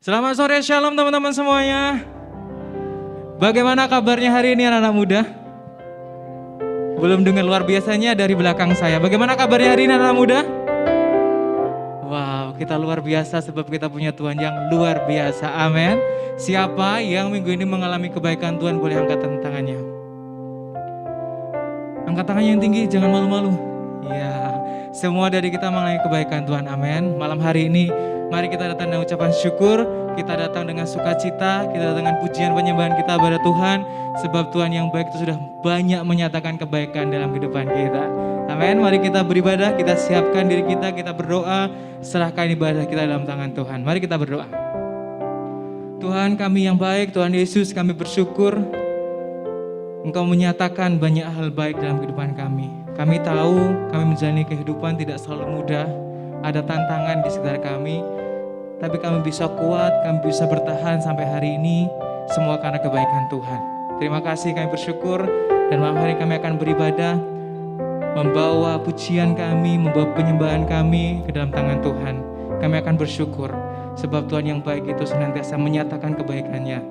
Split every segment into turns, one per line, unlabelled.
Selamat sore, shalom teman-teman semuanya. Bagaimana kabarnya hari ini anak-anak muda? Belum dengar luar biasanya dari belakang saya. Bagaimana kabarnya hari ini anak-anak muda? Wow, kita luar biasa sebab kita punya Tuhan yang luar biasa. Amin. Siapa yang minggu ini mengalami kebaikan Tuhan boleh angkat tangannya. Angkat tangannya yang tinggi, jangan malu-malu. Ya, semua dari kita mengalami kebaikan Tuhan. Amin. Malam hari ini mari kita datang dengan ucapan syukur, kita datang dengan sukacita, kita datang dengan pujian penyembahan kita kepada Tuhan. Sebab Tuhan yang baik itu sudah banyak menyatakan kebaikan dalam kehidupan kita. Amin, mari kita beribadah, kita siapkan diri kita berdoa, serahkan ibadah kita dalam tangan Tuhan. Mari kita berdoa. Tuhan kami yang baik, Tuhan Yesus kami bersyukur Engkau menyatakan banyak hal baik dalam kehidupan kami. Kami tahu kami menjalani kehidupan tidak selalu mudah, ada tantangan di sekitar kami, tapi kami bisa kuat, kami bisa bertahan sampai hari ini, semua karena kebaikan Tuhan. Terima kasih, kami bersyukur, dan malam hari kami akan beribadah, membawa pujian kami, membawa penyembahan kami ke dalam tangan Tuhan. Kami akan bersyukur, sebab Tuhan yang baik itu senantiasa menyatakan kebaikannya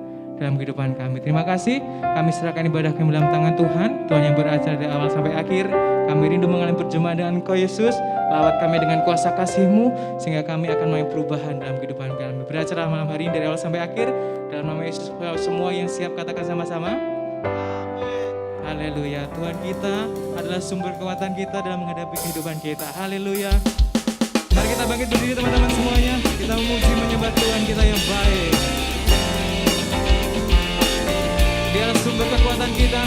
dalam kehidupan kami. Terima kasih, kami serahkan ibadah kami dalam tangan Tuhan, Tuhan yang beracara dari awal sampai akhir. Kami rindu mengalami perjumpaan dengan Engkau Yesus. Lawat kami dengan kuasa kasih-Mu, sehingga kami akan mengalami perubahan dalam kehidupan kami. Beracara malam hari ini dari awal sampai akhir, dalam nama Yesus. Semua yang siap katakan sama-sama. Amin. Haleluya. Tuhan kita adalah sumber kekuatan kita dalam menghadapi kehidupan kita. Haleluya. Mari kita bangkit berdiri teman-teman semuanya. Kita memuji menyembah Tuhan kita yang baik. Dia adalah sumber kekuatan kita.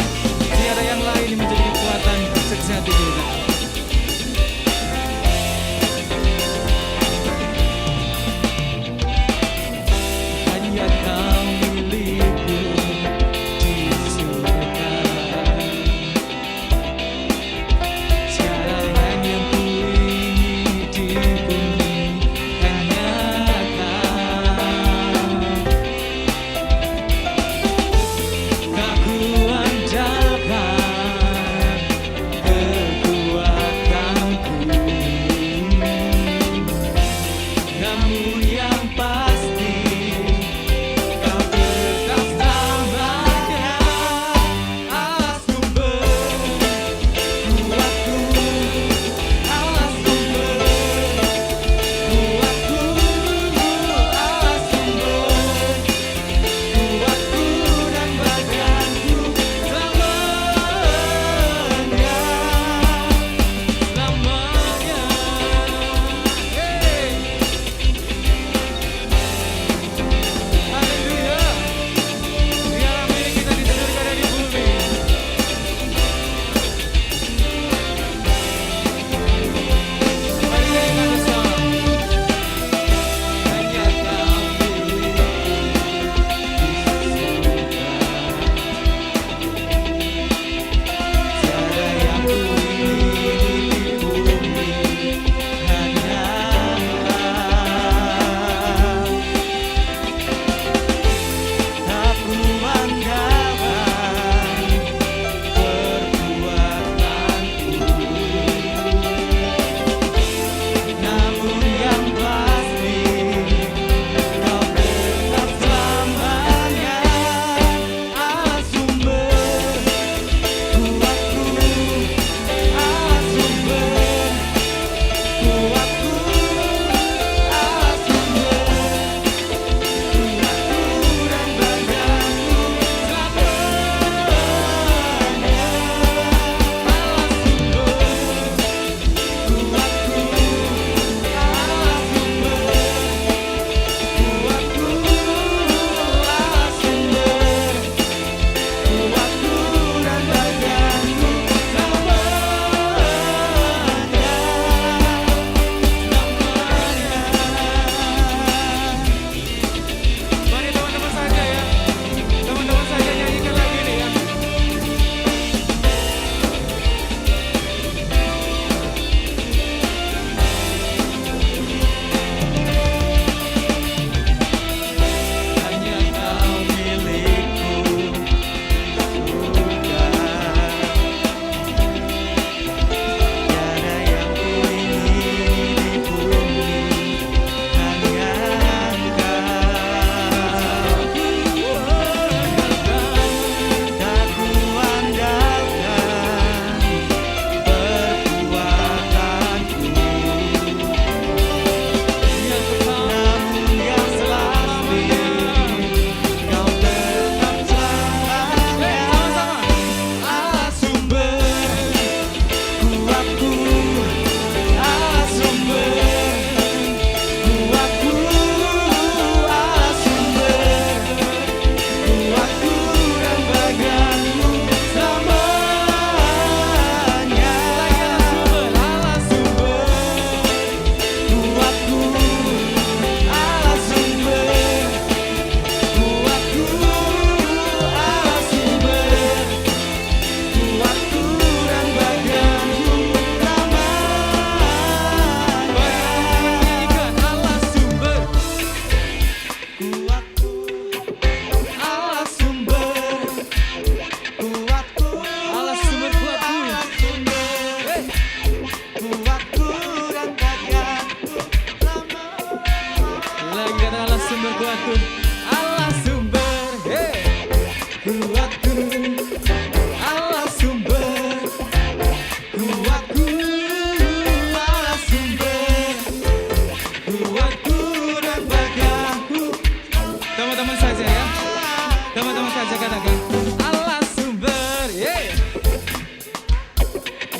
Tiada yang lain yang menjadi kekuatan sejati kita. Hanya Kau milikku di surga. Tiada lain yang kuingini di bumi, hanya Kau. Kekuatan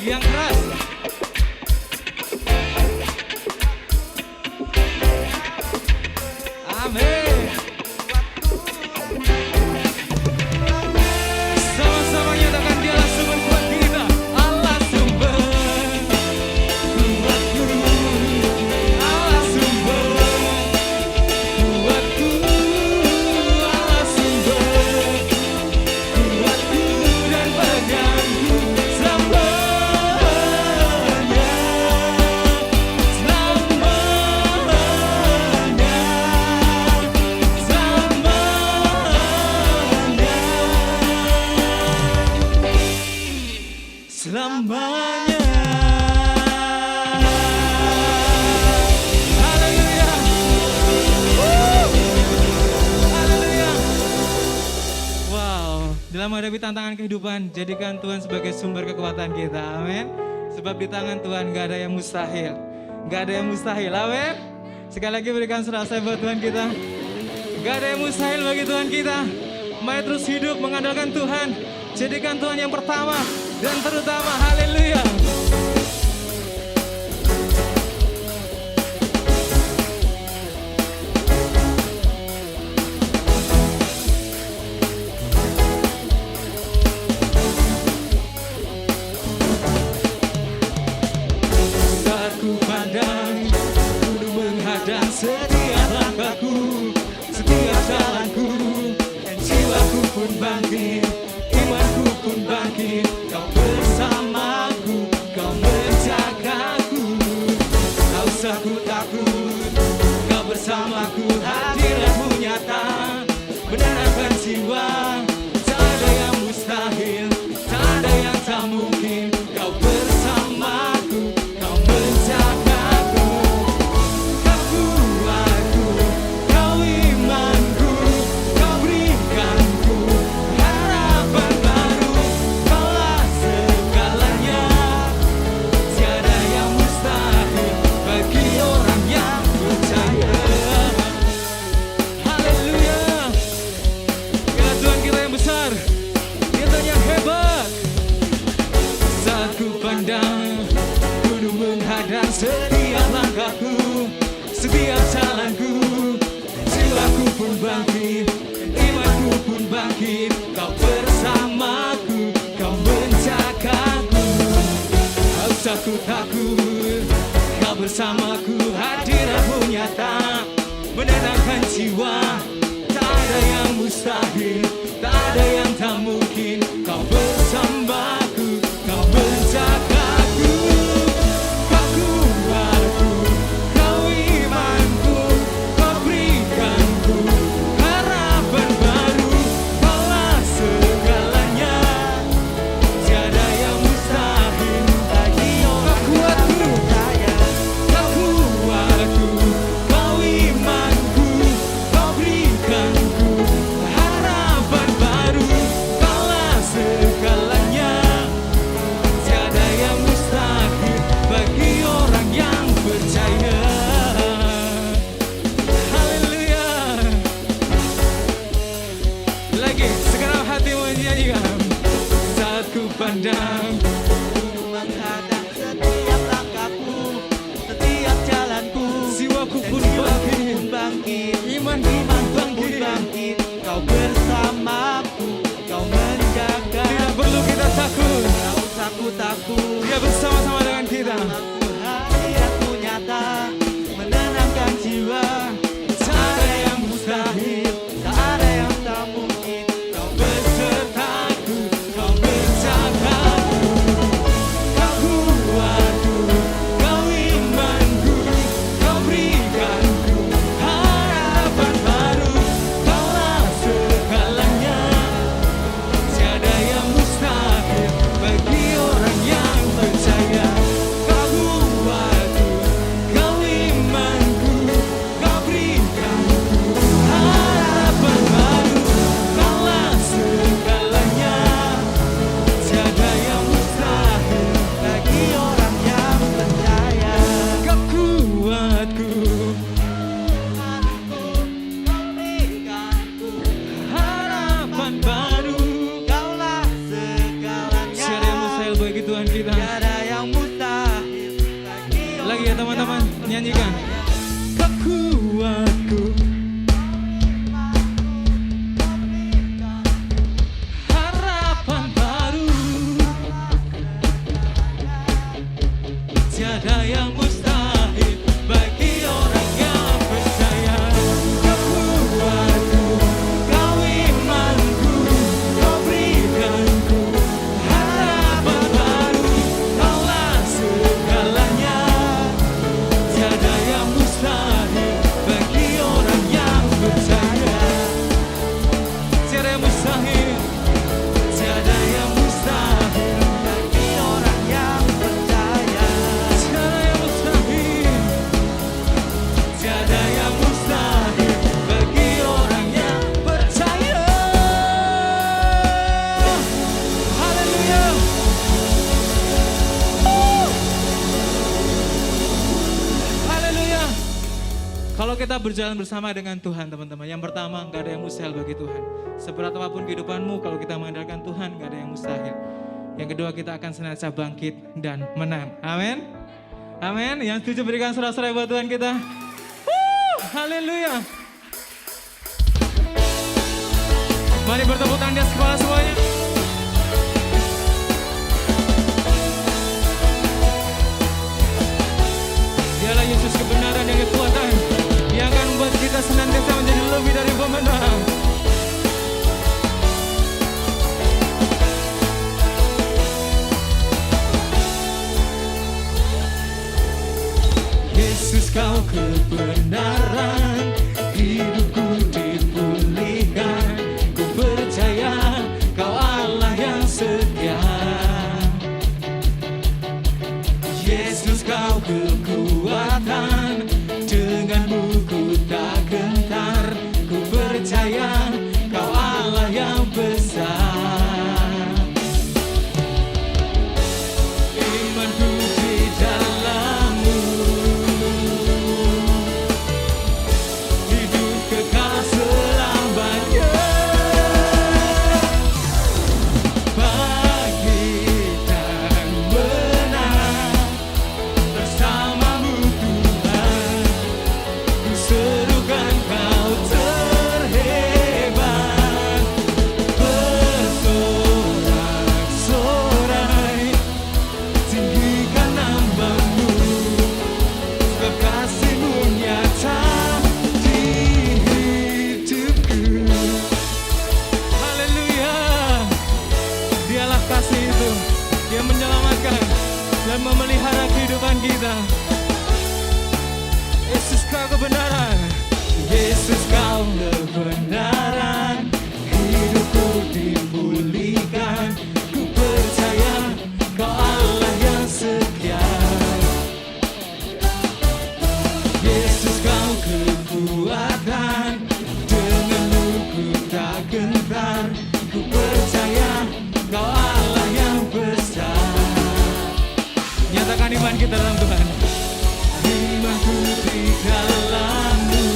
yang keras. Amin. Sama-sama nyatakan Dialah sumber kuat kita. Allah sumber kuatku. Allah sumber kuatku. Allah sumber kuatku dan pedangku selamanya. Selamanya. Haleluya. Haleluya. Wow, dalam menghadapi tantangan kehidupan, jadikan Tuhan sebagai sumber kekuatan kita. Amin. Sebab di tangan Tuhan gak ada yang mustahil. Gak ada yang mustahil. Amin. Sekali lagi berikan serasa buat Tuhan kita. Gak ada yang mustahil bagi Tuhan kita. Mari terus hidup mengandalkan Tuhan. Jadikan Tuhan yang pertama dan terutama. Haleluya. Saat ku pandang gunung menghadang setiap langkahku, setiap jalanku, dan jiwaku pun bangkit, imanku pun bangkit. Kau bersamaku, kau menjagaku. Tak usah ku takut, kau bersamaku. Hadiratmu nyata, menenangkan jiwa. Tak ada yang mustahil, tak ada yang tak mungkin. Kau bersamaku, kau menjagaku. Kau kuatku, kau imanku, kau berikanku harapan baru. Kaulah segalanya, tiada yang mustahil bagi orang yang percaya. Haleluya. Ya Tuhan kita yang besar, kita yang hebat. Saat ku pandang gunung menghadang setiap langkahku, setiap jalanku, jiwaku pun bangkit, imanku pun bangkit. Kau bersamaku, kau menjagaku. Tak usah ku takut, kau bersamaku. Hadiratmu nyata, menenangkan jiwa. Tak ada yang mustahil, tak ada yang tak mungkin. Kau bersamaku, kau menjagaku. Kau kuatku, kau imanku, kau berikanku harapan baru. Kaulah segalanya, tiada yang mustahil bagi orang yang percaya. Kau kuatku, kau imanku, kau berikanku harapan baru. Kaulah segalanya, tiada yang mustahil bagi orang yang percaya. Haleluya. Lagi sekarang hatimu menyanyikan. Saat ku pandang
Gunung menghadang setiap langkahku, setiap jalanku,
jiwaku
dan
pun
jiwaku
bangkit,
pun bangkit,
imanku pun
pun
bangkit.
bangkit. Kau bersamaku, kau menjaga.
Tidak perlu kita takut,
Tak usah ku takut,
Dia bersama-sama dengan kita.
aku hadiratmu nyata, menenangkan jiwa. Tak ada yang mustahil, tak ada yang tak mungkin.
Kau besertaku, kau menjagaku. Kau kuatku, kau imanku, kau berikanku harapan baru. Kaulah segalanya, tiada yang mustahil bagi orang yang percaya. Kau kuatku, kau imanku, kau berikanku harapan baru. Kaulah segalanya, tiada yang mustahil
Bagi orang yang percaya,
Kau kuatku,
Tuhanku, kau berikanku
harapan baru.
Kaulah segalanya,
Tiada yang mustahil bagi Tuhan kita.
tiada
Iya teman-teman, nyanyikan. Kekuatku, harapan baru, tiada yang mustahil bagi orang yang percaya. Kekuatku, kau imanku, kau berikanku harapan baru, kaulah segalanya. Tiada yang mustahil bagi orang yang percaya. Tiada yang mustahil, tiada yang mustahil
bagi orang yang percaya.
tiada yang mustahil, tiada yang mustahil bagi orang yang percaya. Haleluya. Haleluya. Kalau kita berjalan bersama dengan Tuhan teman-teman, yang pertama nggak ada yang mustahil bagi Tuhan. Seberat apapun kehidupanmu, kalau kita mengandalkan Tuhan nggak ada yang mustahil. Yang kedua, kita akan senantiasa bangkit dan menang. Amin. Amin. Yang setuju berikan sorak-sorai buat Tuhan kita. Haleluya. Mari bertepuk tangan di atas kepala semuanya. Dialah Yesus kebenaran dan kekuatan yang akan membuat kita senantiasa menjadi lebih dari pemenang. Yesus kau kebenaran, hidupku dipulihkan. Ku percaya kau Allah yang setia. Yesus kau kekuatan, denganmu ku tak gentar. Ku percaya kau Allah yang besar. Imanku di dalammu, hidup kekal selamanya. Bangkit dan menang bersamamu Tuhan. Ku serukan kau terhebat, bersorak-sorai, tinggikan namamu, sebab kasih-Mu nyata di hidupku. Haleluya. Dialah kasih itu yang menyelamatkan dan memelihara kehidupan kita. Yesus kau kebenaran, Yesus kau kebenaran, hidupku dipulihkan. Ku percaya kau Allah yang setia. Yesus kau kekuatan, denganmu ku tak gentar. Ku percaya kau Allah yang besar. Nyatakan iman kita dalam Tuhan. Imanku di dalammu,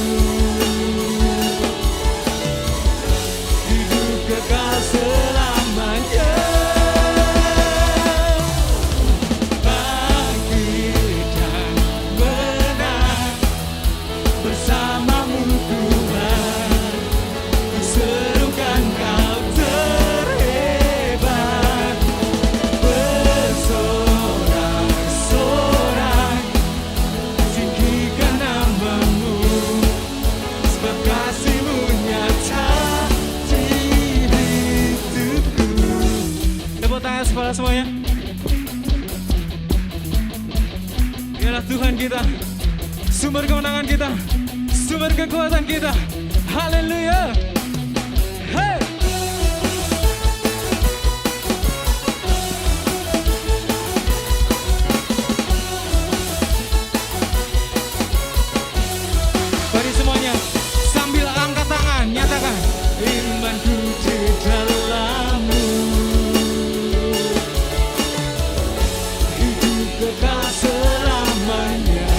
hidup kekal selamanya. Bangkit dan menang bersamamu Tuhan. Ku serukan kau terhebat, bersorak-sorai, tinggikan namamu, sebab kasih-Mu nyata di hidupku. Tepuk tangan kepala semuanya. Dialah Tuhan kita, sumber kemenangan kita, sumber kekuatan kita. Haleluya. Hey. Mari semuanya sambil angkat tangan, nyatakan imanku di dalammu, hidup kekal selamanya.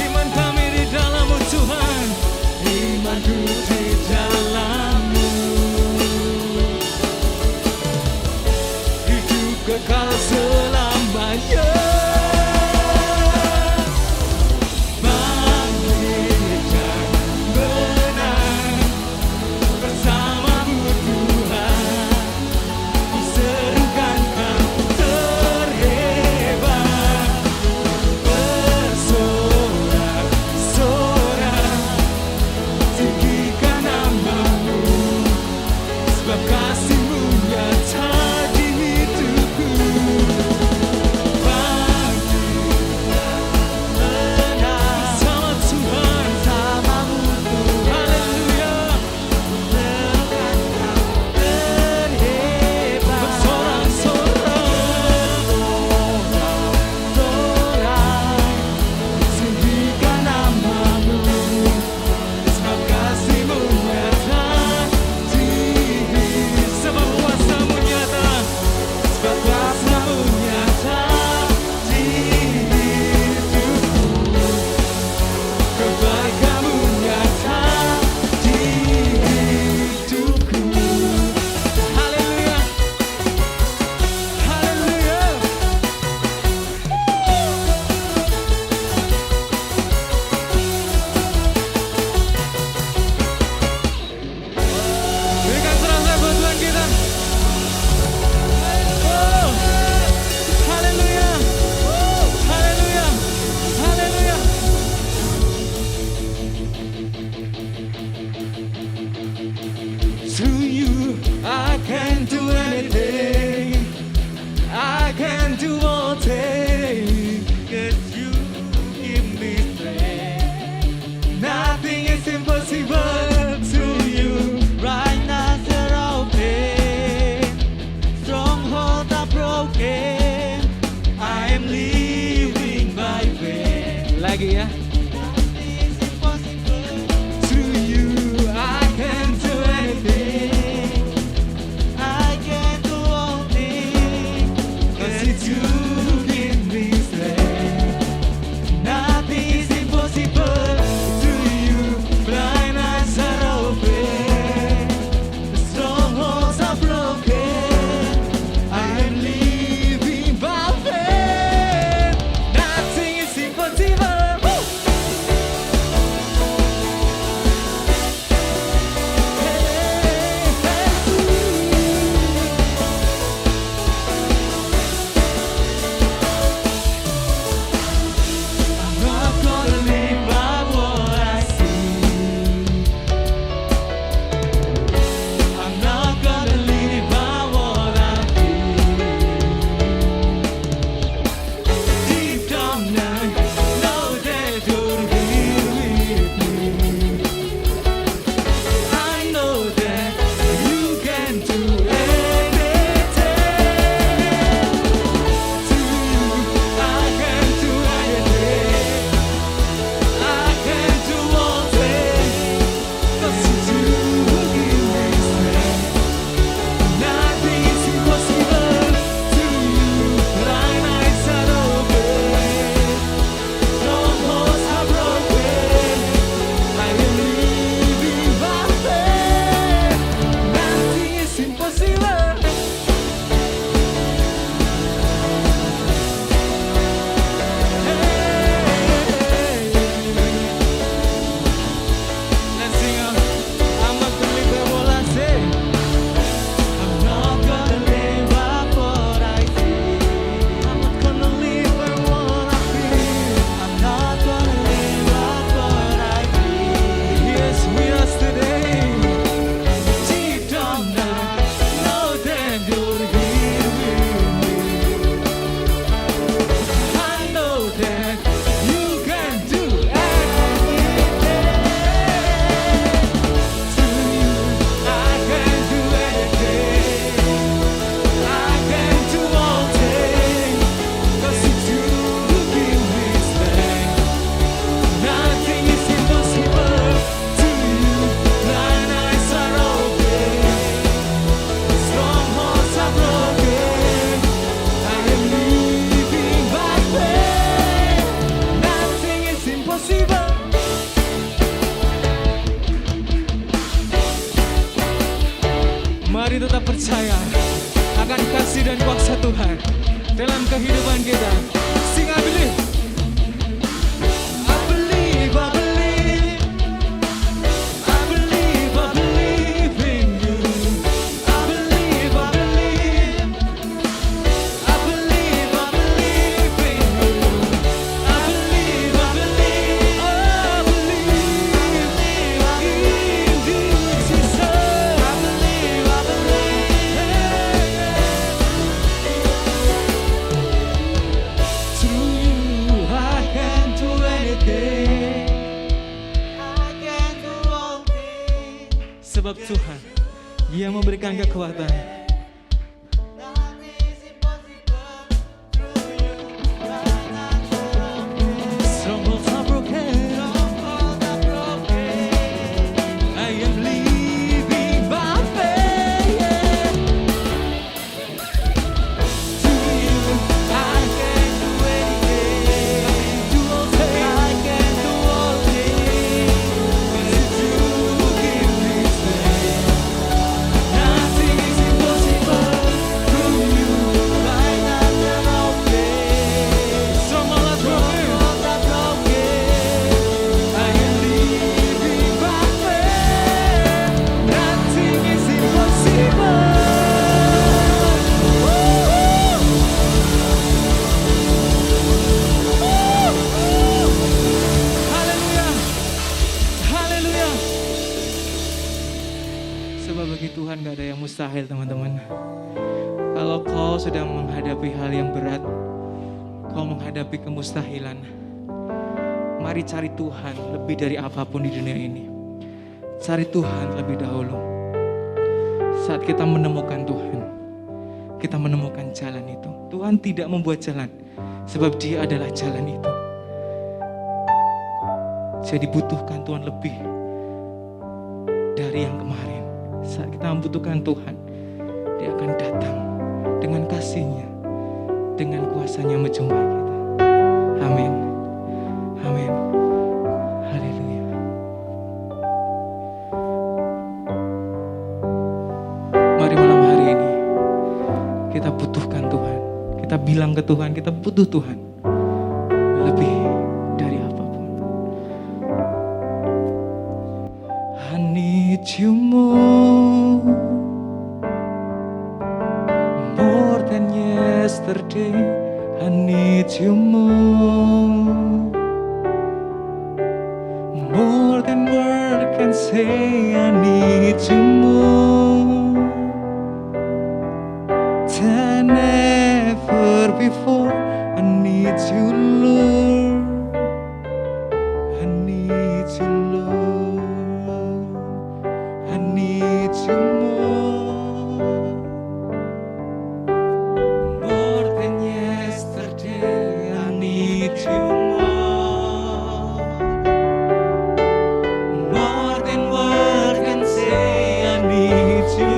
Iman kami di dalam-Mu Tuhan, imanku di dalam-Mu, hidup kekal selamanya. can do all things, 'cause you give me strength. Nothing is impossible to you.
Right now they're open, strongholds are broken. I am living by faith.
Lagi ya.
Nothing is impossible.
To you I can do anything,
I can do all things,
'cause it's you give me strength.
nothing is impossible to you.
Blind eyes are open,
The strongholds are broken.
I am living by faith. Nothing is impossible. Woo!
I'm not gonna live by what I see. I'm not gonna live by what I feel. Deep down I know that you're here with me. I know that you can do anything. To you I can do anything. I can do all things, 'cause you give me strength. Nothing is impossible to you. Blind eyes are open, strongholds are broken. I am living by faith.
Nothing is impossible. Let's sing out. I'm not gonna live by what I say.
I'm not gonna live by what I see.
I'm not gonna live by what I feel.
I'm not gonna live by what I feel.
Yes, we are today.
Deep down I know that you're here with me. I know that you can do anything. To you I can do anything. I can do all things, 'cause it's you who give me strength. Nothing is impossible to you. Blind eyes are open, strongholds are broken. I am living by faith. Nothing is impossible.
Mari tetap percaya akan kasih dan kuasa Tuhan dalam kehidupan kita. Sing I believe.
I believe, I believe. I believe, I believe in you. I believe, I believe. I believe, I believe in you. I believe, I believe. I believe in Jesus. I believe, I believe. Through you I can do anything. I can do all things.
Sebab Tuhan, Dia memberikan kekuatan.
Nothing is impossible through you. Right now you're open.
Strongholds are broken.
Strongholds are broken.
I am living by faith.
To you I can do anything.
Do all things.
I can do all things. 'Cause it's you who give me strength. Nothing is impossible through you. Right now you're open.
Strongholds are broken.
Strongholds are broken. I am living by faith. Nothing is impossible.
Haleluya. Haleluya. Sebab bagi Tuhan gak ada yang mustahil, teman-teman. Kalau kau sedang menghadapi menghadapi hal yang berat, kau menghadapi kemustahilan, mari cari Tuhan lebih dari apapun di dunia ini. Cari Tuhan lebih dahulu. Saat kita menemukan Tuhan, kita menemukan jalan itu. Tuhan tidak membuat jalan, sebab Dia adalah jalan itu. Jadi butuhkan Tuhan lebih dari yang kemarin. Saat kita membutuhkan Tuhan, Dia akan datang dengan kasih-Nya, dengan kuasa-Nya menjumpai kita. Amin. Amin. Haleluya. Mari malam hari ini kita butuhkan Tuhan. Kita bilang ke Tuhan, kita butuh Tuhan lebih dari apapun. I need you more than yesterday. I need you more than word can say. I need you more than ever before. I need you, Lord. I need you, Lord. I need you more than yesterday. I need you more than word can say. I need you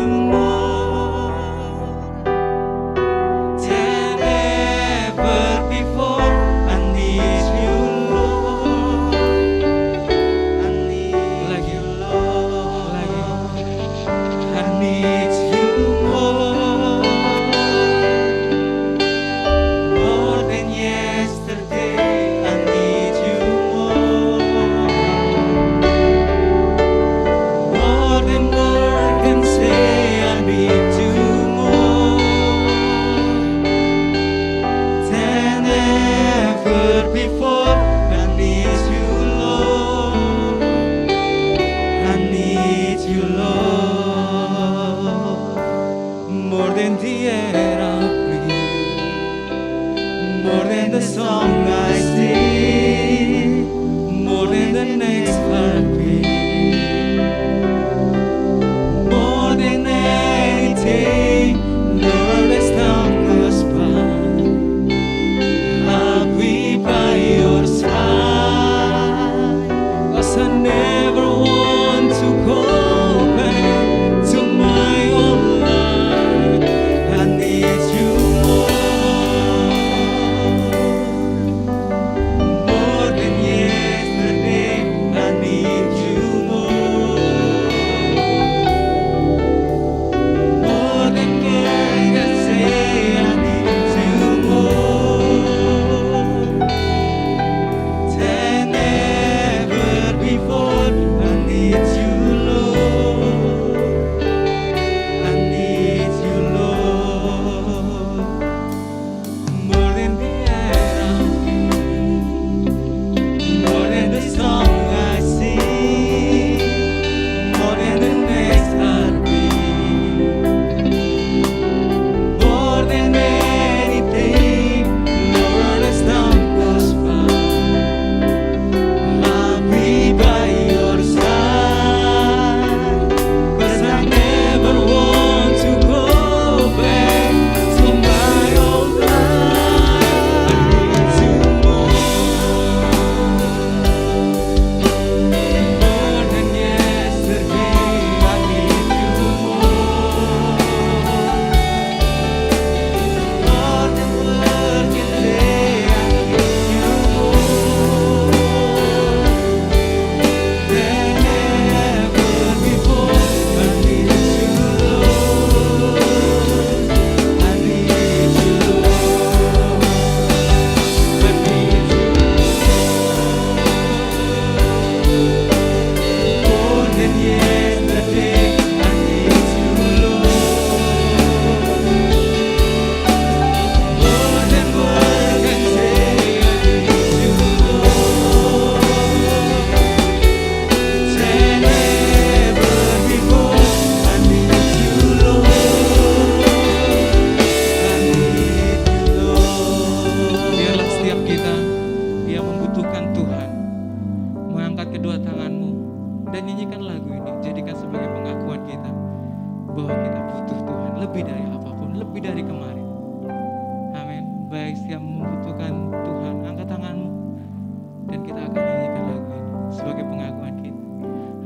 pasti yang membutuhkan Tuhan, angkat tanganmu dan kita akan nyanyikan lagu ini sebagai pengakuan kita.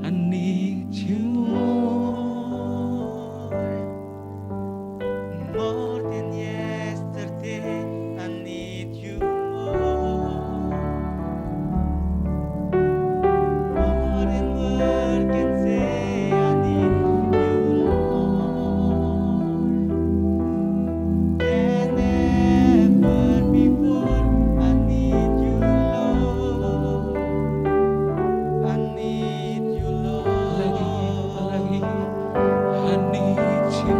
I need you more than yesterday. I need you more than word can say. I need you, Lord, than ever before. I need you, Lord. I need you, Lord. Lagi, I need you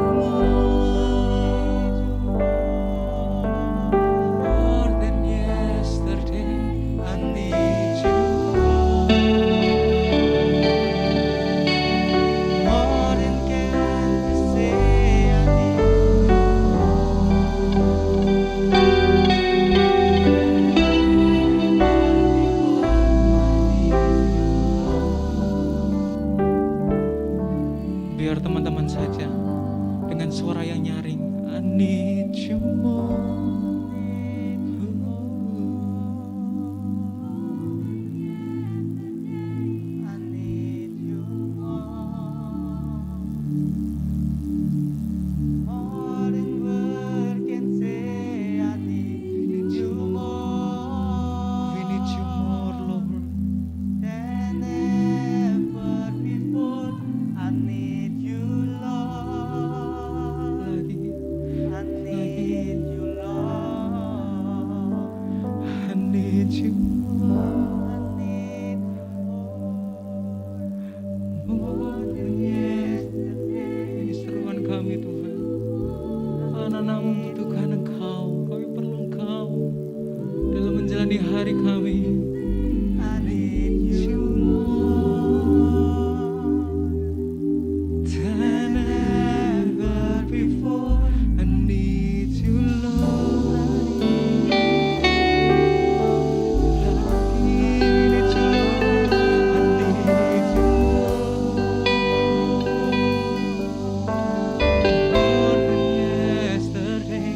more than yesterday. I need you more than can to say. I need biar teman-teman saja dengan suara yang nyaring. I need you more. I need you more than word can say. I need you more. We need you more, Lord, than ever before. I need you, Lord. I need you, Lord. I need you more. I need more than yesterday. Ini seruan kami, Tuhan. Anak-anakmu membutuhkan Engkau. Kami perlu Engkau dalam menjalani hari kami. I need you, Lord, than ever before. I need you, Lord. I need you, Lord. I need you more than yesterday.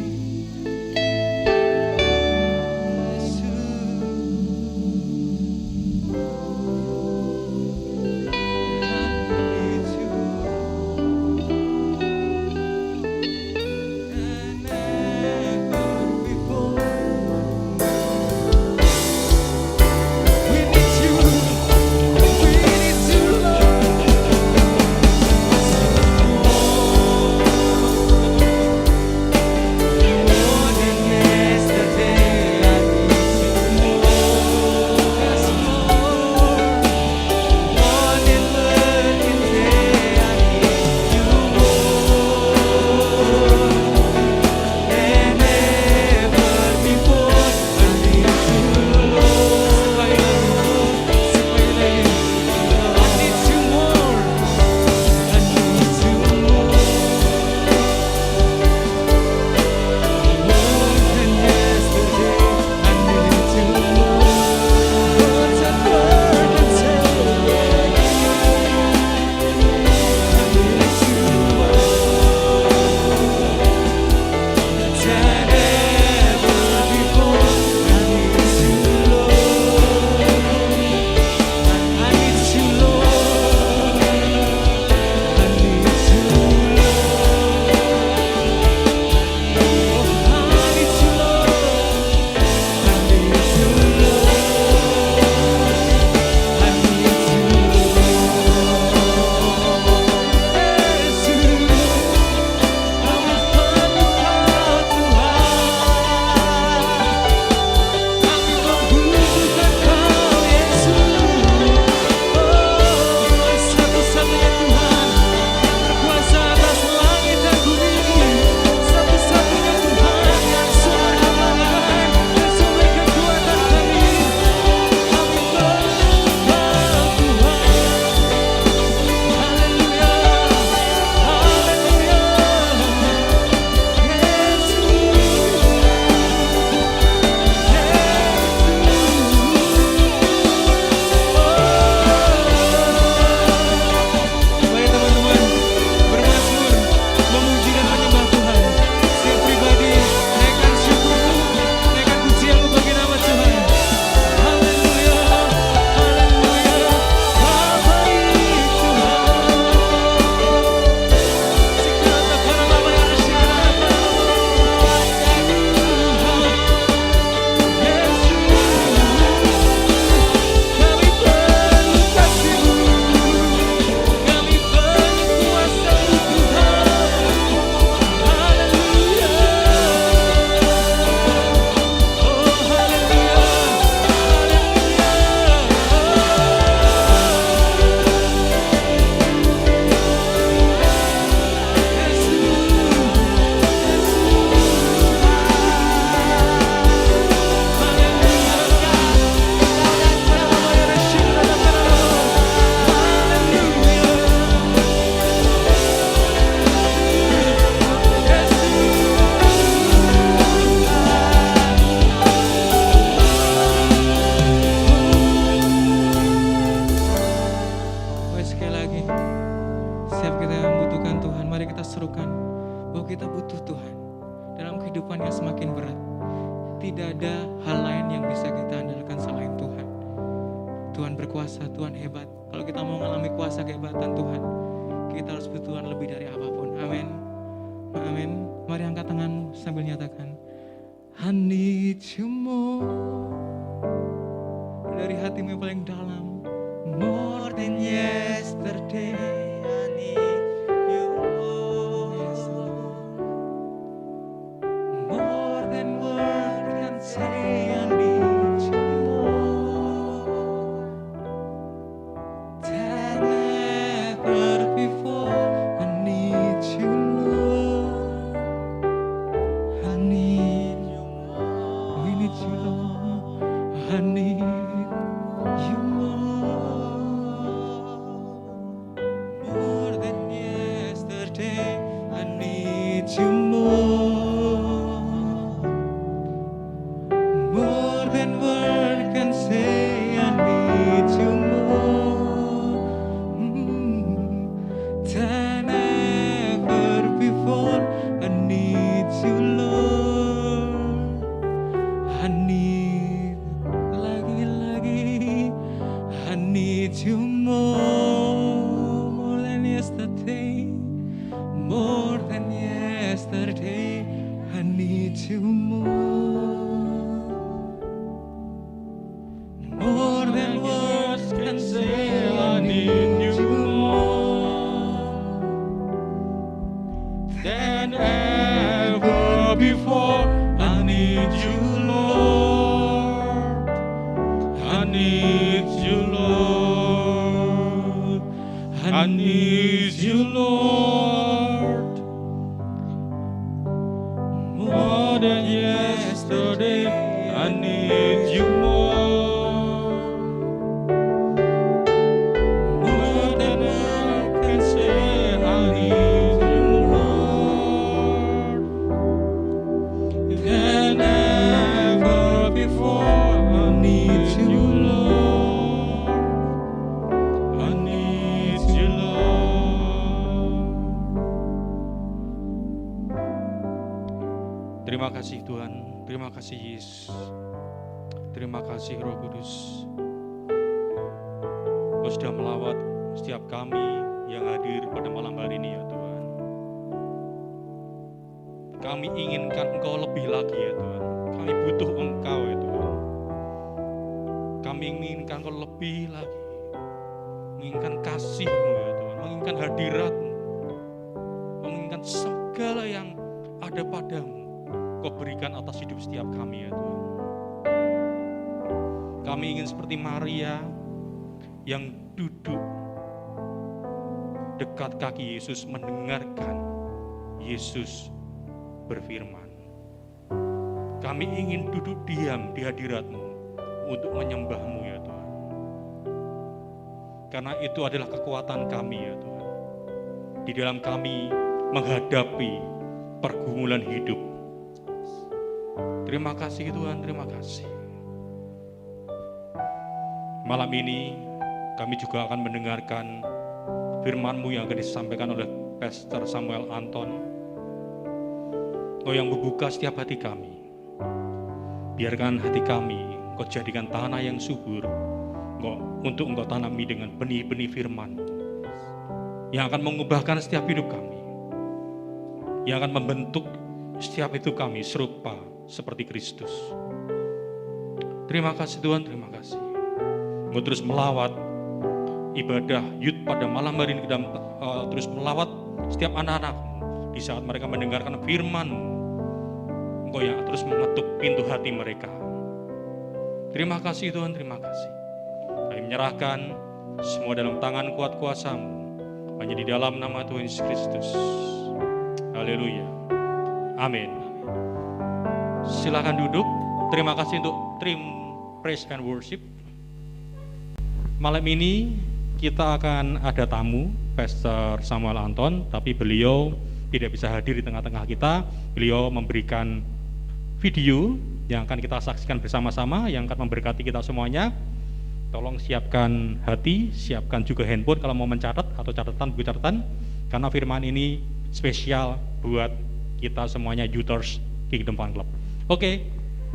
semakin berat. Tidak ada hal lain yang bisa kita andalkan selain Tuhan. Tuhan berkuasa, Tuhan hebat. Kalau kita mau mengalami kuasa kehebatan Tuhan, kita harus butuh Tuhan lebih dari apapun. Amin. Amin. Mari angkat tanganmu sambil nyatakan, I need you more. Dari hatimu yang paling dalam. More than yesterday, I need you more. Yes, Lord. More than words can say, I need you more. Than ever before, I need you, Lord. I need you more. We need you, Lord. I need you more. More than yesterday, I need you more. More than word can say, I need you more. Than ever before, I need you, Lord. I need lagi-lagi, I need you more than yesterday, more than yesterday, I need you more than words can say, I need you more than ever before, I need you, Lord. I need you, Lord. I need you, Lord. More than yesterday, I need you more. More than I can say, I need you, Lord. Than ever before, I need you, Lord. I need you, Lord.
Terima kasih Tuhan, terima kasih Yesus, terima kasih Roh Kudus. Kau sudah melawat setiap kami yang hadir pada malam hari ini ya Tuhan. Kami inginkan Engkau lebih lagi ya Tuhan. Kami butuh Engkau ya Tuhan. Kami inginkan Engkau lebih lagi. Menginginkan kasih-Mu ya Tuhan. Menginginkan hadirat-Mu. Menginginkan segala yang ada padamu. Kau berikan atas hidup setiap kami ya Tuhan. Kami ingin seperti Maria yang duduk dekat kaki Yesus mendengarkan Yesus berfirman. Kami ingin duduk diam di hadirat-Mu untuk menyembah-Mu ya Tuhan. Karena itu adalah kekuatan kami ya Tuhan. Di dalam kami menghadapi pergumulan hidup. Terima kasih Tuhan, terima kasih. Malam ini kami juga akan mendengarkan firman-Mu yang akan disampaikan oleh Pastor Samuel Anton. Kau yang membuka setiap hati kami. Biarkan hati kami Kau jadikan tanah yang subur untuk Engkau tanami dengan benih-benih firman yang akan mengubahkan setiap hidup kami, yang akan membentuk setiap hidup kami serupa seperti Kristus. Terima kasih Tuhan, terima kasih. Engkau terus melawat ibadah youth pada malam hari ini, terus melawat setiap anak-anak-Mu di saat mereka mendengarkan firman-Mu. Engkau yang terus mengetuk pintu hati mereka. Terima kasih Tuhan, terima kasih. Kami menyerahkan semua dalam tangan kuat kuasa-Mu, hanya di dalam nama Tuhan Yesus Kristus. Haleluya. Amin. Silakan duduk. Terima kasih untuk tim Praise and Worship. Malam ini kita akan ada tamu, Pastor Samuel Anton, tapi beliau tidak bisa hadir di tengah-tengah kita. Beliau memberikan video yang akan kita saksikan bersama-sama, yang akan memberkati kita semuanya. Tolong siapkan hati, siapkan juga handphone kalau mau mencatat atau buku catatan, karena firman ini spesial buat kita semuanya Youthers Kingdom Fan Club. Oke,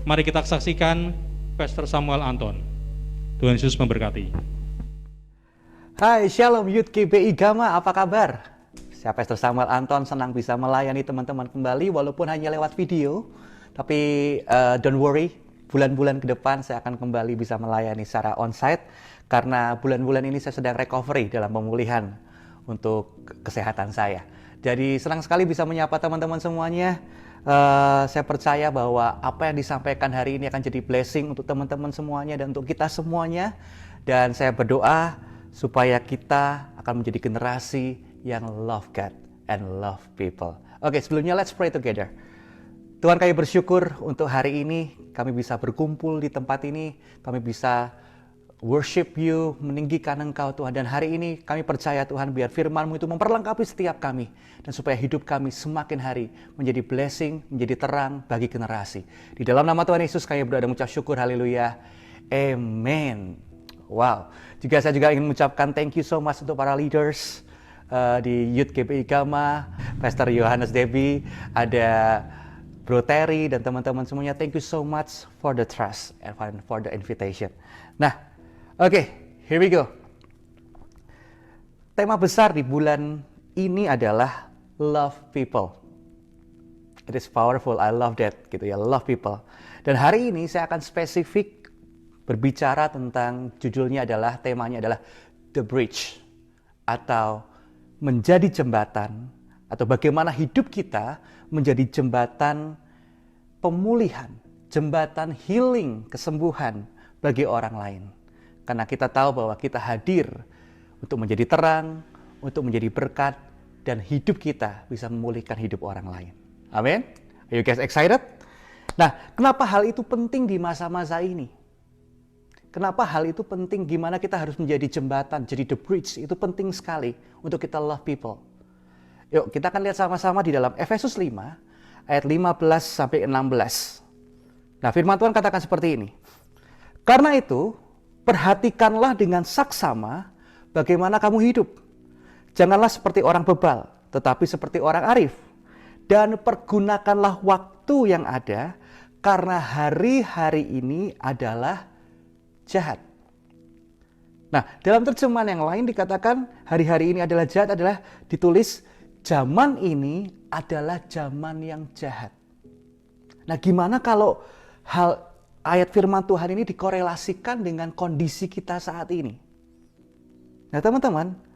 mari kita saksikan Pastor Samuel Anton. Tuhan Yesus memberkati.
Hai, Shalom Youth GBI Gama, apa kabar? Saya Pastor Samuel Anton, senang bisa melayani teman-teman kembali walaupun hanya lewat video. Tapi don't worry, bulan-bulan ke depan saya akan kembali bisa melayani secara onsite karena bulan-bulan ini saya sedang recovery dalam pemulihan untuk kesehatan saya. Jadi senang sekali bisa menyapa teman-teman semuanya. Saya percaya bahwa apa yang disampaikan hari ini akan jadi blessing untuk teman-teman semuanya dan untuk kita semuanya. Dan saya berdoa supaya kita akan menjadi generasi yang love God and love people. Oke, sebelumnya let's pray together. Tuhan, kami bersyukur untuk hari ini kami bisa berkumpul di tempat ini, kami bisa worship you, meninggikan Engkau Tuhan. Dan hari ini kami percaya Tuhan biar firman-Mu itu memperlengkapi setiap kami. Dan supaya hidup kami semakin hari menjadi blessing, menjadi terang bagi generasi. Di dalam nama Tuhan Yesus kami berdoa dan mengucap syukur, haleluya, amen. Wow, saya juga ingin mengucapkan thank you so much untuk para leaders di Youth GBI Gama, Pastor Yohanes Debbie, ada Bro Terry dan teman-teman semuanya. Thank you so much for the trust and for the invitation. Nah, oke, here we go. Tema besar di bulan ini adalah love people. It is powerful, I love that, gitu ya, love people. Dan hari ini saya akan spesifik berbicara tentang, judulnya adalah, temanya adalah The Bridge, atau menjadi jembatan, atau bagaimana hidup kita menjadi jembatan pemulihan, jembatan healing, kesembuhan bagi orang lain. Karena kita tahu bahwa kita hadir untuk menjadi terang, untuk menjadi berkat, dan hidup kita bisa memulihkan hidup orang lain. Amin? Are you guys excited? Nah, kenapa hal itu penting di masa-masa ini? Kenapa hal itu penting? Gimana kita harus menjadi jembatan, jadi the bridge, itu penting sekali untuk kita love people. Yuk, kita akan lihat sama-sama di dalam Efesus 5, ayat 15 sampai 16. Nah, firman Tuhan katakan seperti ini. Karena itu, perhatikanlah dengan saksama bagaimana kamu hidup. Janganlah seperti orang bebal, tetapi seperti orang arif. Dan pergunakanlah waktu yang ada, karena hari-hari ini adalah jahat. Nah, dalam terjemahan yang lain dikatakan hari-hari ini adalah jahat, adalah ditulis zaman ini adalah zaman yang jahat. Nah, gimana kalau ayat firman Tuhan ini dikorelasikan dengan kondisi kita saat ini? Nah, teman-teman,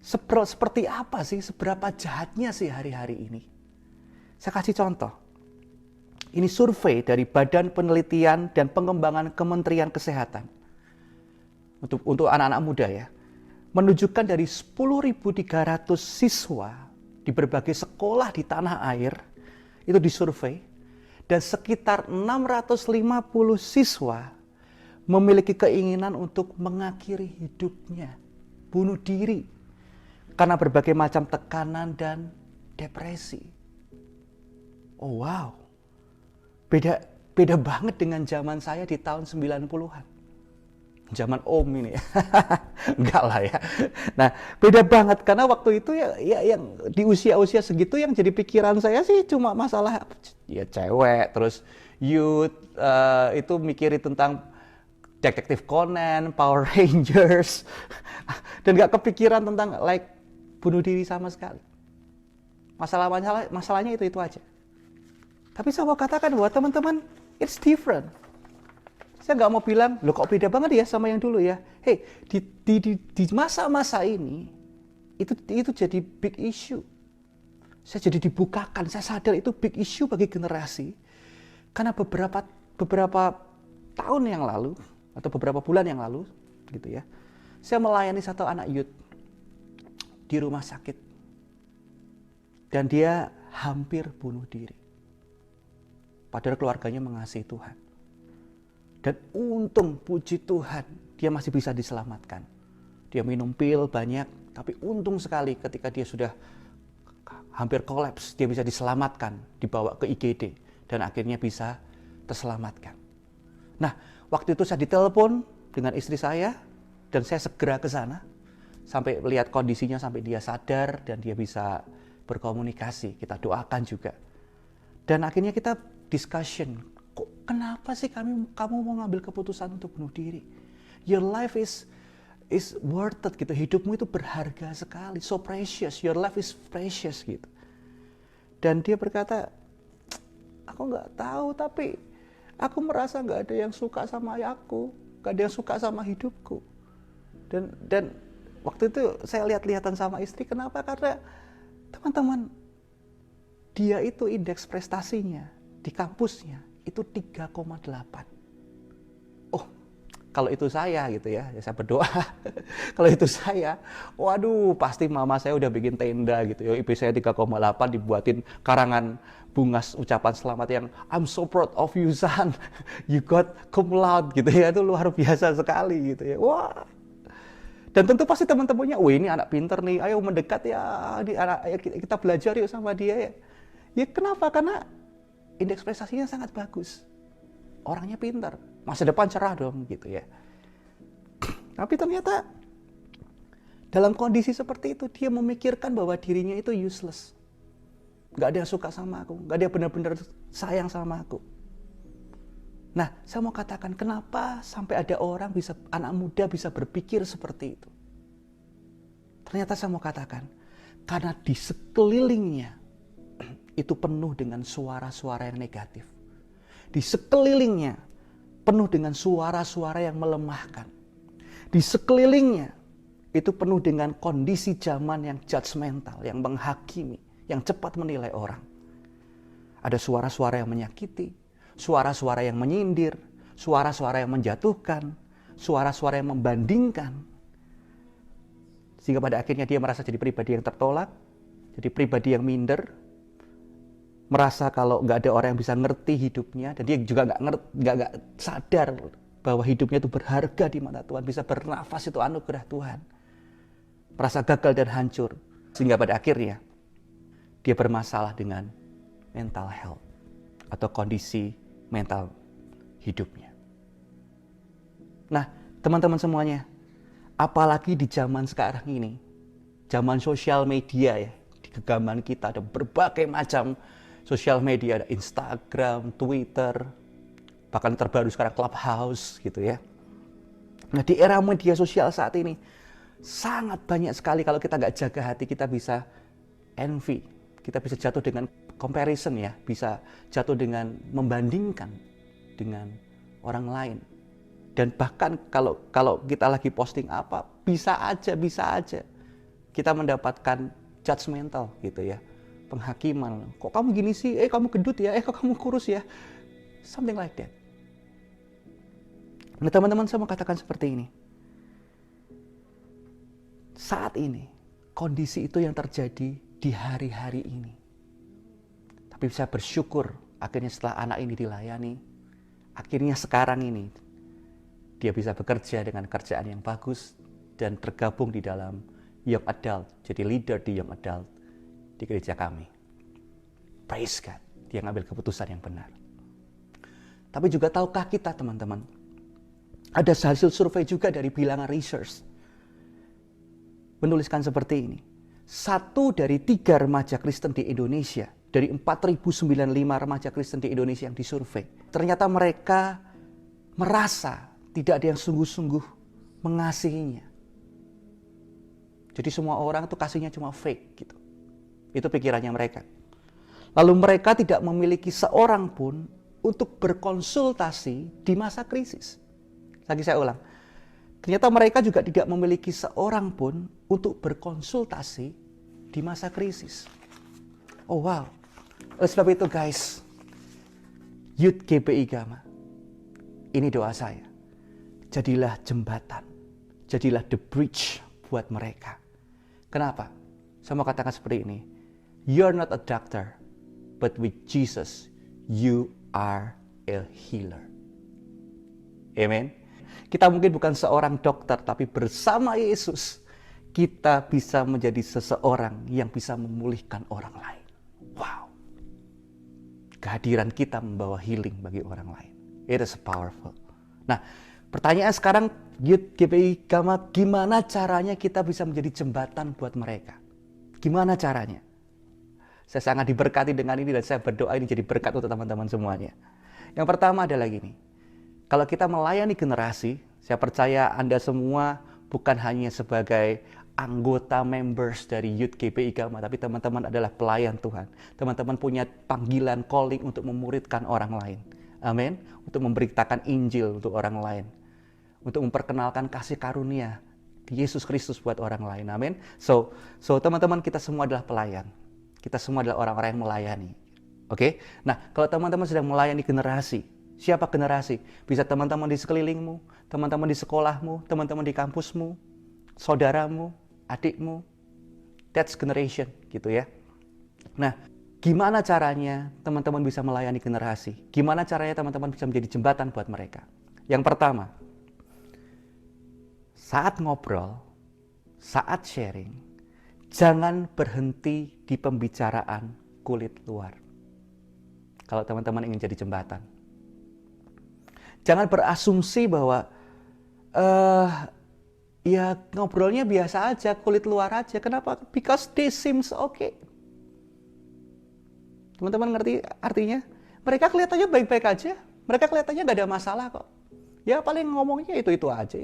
seperti apa sih, seberapa jahatnya sih hari-hari ini? Saya kasih contoh. Ini survei dari Badan Penelitian dan Pengembangan Kementerian Kesehatan. Untuk anak-anak muda ya. Menunjukkan dari 10.300 siswa di berbagai sekolah di tanah air, itu disurvei. Dan sekitar 650 siswa memiliki keinginan untuk mengakhiri hidupnya, bunuh diri, karena berbagai macam tekanan dan depresi. Oh wow. Beda banget dengan zaman saya di tahun 90-an. Zaman Om ini. Enggak lah ya. Nah, beda banget karena waktu itu ya yang di usia-usia segitu yang jadi pikiran saya sih cuma masalah ya cewek, terus youth, itu mikirin tentang Detektif Conan, Power Rangers, dan gak kepikiran tentang bunuh diri sama sekali. Masalahnya itu aja. Tapi saya mau katakan bahwa teman-teman, it's different. Saya nggak mau bilang, loh kok beda banget ya sama yang dulu ya. Hey, di masa-masa ini, itu jadi big issue. Saya jadi dibukakan, saya sadar itu big issue bagi generasi. Karena beberapa tahun yang lalu, atau beberapa bulan yang lalu, gitu ya, saya melayani satu anak youth di rumah sakit. Dan dia hampir bunuh diri. Padahal keluarganya mengasihi Tuhan. Dan untung, puji Tuhan, dia masih bisa diselamatkan. Dia minum pil banyak, tapi untung sekali ketika dia sudah hampir kolaps, dia bisa diselamatkan, dibawa ke IGD, dan akhirnya bisa terselamatkan. Nah, waktu itu saya ditelepon dengan istri saya, dan saya segera ke sana, sampai melihat kondisinya, sampai dia sadar, dan dia bisa berkomunikasi, kita doakan juga. Dan akhirnya kita discussion. Kenapa sih kamu mau ngambil keputusan untuk bunuh diri? Your life is worth it gitu. Hidupmu itu berharga sekali, so precious. Your life is precious gitu. Dan dia berkata, aku nggak tahu, tapi aku merasa nggak ada yang suka sama aku, nggak ada yang suka sama hidupku. Dan waktu itu saya lihat-lihatan sama istri, kenapa? Karena teman-teman, dia itu indeks prestasinya di kampusnya itu 3,8. Oh, kalau itu saya gitu ya saya berdoa. Kalau itu saya, waduh, pasti mama saya udah bikin tenda gitu ya. IP saya 3,8 dibuatin karangan bunga ucapan selamat yang I'm so proud of you son. You got cum laude gitu ya. Itu luar biasa sekali gitu ya. Wah. Dan tentu pasti teman-temannya, wah ini anak pinter nih, ayo mendekat ya, kita belajar yuk sama dia ya. Ya kenapa? Karena indeks prestasinya sangat bagus. Orangnya pintar, masa depan cerah dong gitu ya. Tapi ternyata dalam kondisi seperti itu dia memikirkan bahwa dirinya itu useless. Gak ada yang suka sama aku, gak ada yang benar-benar sayang sama aku. Nah, saya mau katakan kenapa sampai ada orang anak muda bisa berpikir seperti itu. Ternyata saya mau katakan, karena di sekelilingnya itu penuh dengan suara-suara yang negatif. Di sekelilingnya penuh dengan suara-suara yang melemahkan. Di sekelilingnya itu penuh dengan kondisi zaman yang judgmental, yang menghakimi, yang cepat menilai orang. Ada suara-suara yang menyakiti, suara-suara yang menyindir, suara-suara yang menjatuhkan, suara-suara yang membandingkan. Sehingga pada akhirnya dia merasa jadi pribadi yang tertolak, jadi pribadi yang minder, merasa kalau nggak ada orang yang bisa ngerti hidupnya, dan dia juga nggak sadar bahwa hidupnya itu berharga di mata Tuhan, bisa bernafas itu anugerah Tuhan. Merasa gagal dan hancur, sehingga pada akhirnya dia bermasalah dengan mental health atau kondisi mental hidupnya. Nah, teman-teman semuanya, apalagi di zaman sekarang ini, zaman sosial media ya, di genggaman kita ada berbagai macam sosial media, ada Instagram, Twitter, bahkan terbaru sekarang Clubhouse gitu ya. Nah, di era media sosial saat ini sangat banyak sekali kalau kita nggak jaga hati, kita bisa envy, kita bisa jatuh dengan comparison ya, bisa jatuh dengan membandingkan dengan orang lain. Dan bahkan kalau kita lagi posting apa, bisa aja kita mendapatkan judgmental gitu ya, penghakiman. Kok kamu gini sih? Kamu gendut ya? Kok kamu kurus ya? Something like that. Nah, teman-teman, saya mau katakan seperti ini. Saat ini, kondisi itu yang terjadi di hari-hari ini. Tapi saya bersyukur akhirnya setelah anak ini dilayani, akhirnya sekarang ini dia bisa bekerja dengan kerjaan yang bagus dan tergabung di dalam Young Adult, jadi leader di Young Adult di gereja kami. Praise God, dia ngambil keputusan yang benar. Tapi juga tahukah kita teman-teman, ada hasil survei juga dari Bilangan Research menuliskan seperti ini. 1 dari 3 remaja Kristen di Indonesia, dari 4.095 remaja Kristen di Indonesia yang disurvei, ternyata mereka merasa tidak ada yang sungguh-sungguh mengasihinya. Jadi semua orang itu kasihnya cuma fake gitu. Itu pikirannya mereka. Lalu mereka tidak memiliki seorang pun untuk berkonsultasi di masa krisis. Lagi saya ulang. Ternyata mereka juga tidak memiliki seorang pun untuk berkonsultasi di masa krisis. Oh wow. Oleh sebab itu guys, Youth GBI Gama, ini doa saya. Jadilah jembatan, jadilah the bridge buat mereka. Kenapa? Saya mau katakan seperti ini. You're not a doctor, but with Jesus, you are a healer. Amen. Kita mungkin bukan seorang dokter, tapi bersama Yesus, kita bisa menjadi seseorang yang bisa memulihkan orang lain. Wow. Kehadiran kita membawa healing bagi orang lain. It is powerful. Nah, pertanyaan sekarang, Youth GBI Gama, gimana caranya kita bisa menjadi jembatan buat mereka? Gimana caranya? Saya sangat diberkati dengan ini dan saya berdoa ini jadi berkat untuk teman-teman semuanya. Yang pertama adalah gini, kalau kita melayani generasi, saya percaya Anda semua bukan hanya sebagai anggota members dari Youth GPI Gama, tapi teman-teman adalah pelayan Tuhan. Teman-teman punya panggilan, calling untuk memuridkan orang lain. Amin. Untuk memberitakan Injil untuk orang lain. Untuk memperkenalkan kasih karunia Yesus Kristus buat orang lain. Amin. So teman-teman, kita semua adalah pelayan. Kita semua adalah orang-orang yang melayani. Oke? Nah, kalau teman-teman sedang melayani generasi, siapa generasi? Bisa teman-teman di sekelilingmu, teman-teman di sekolahmu, teman-teman di kampusmu, saudaramu, adikmu. That's generation, gitu ya. Nah, gimana caranya teman-teman bisa melayani generasi? Gimana caranya teman-teman bisa menjadi jembatan buat mereka? Yang pertama, saat ngobrol, saat sharing, jangan berhenti di pembicaraan kulit luar. Kalau teman-teman ingin jadi jembatan. Jangan berasumsi bahwa ya ngobrolnya biasa aja, kulit luar aja. Kenapa? Because they seems okay. Teman-teman ngerti artinya? Mereka kelihatannya baik-baik aja. Mereka kelihatannya gak ada masalah kok. Ya paling ngomongnya itu-itu aja.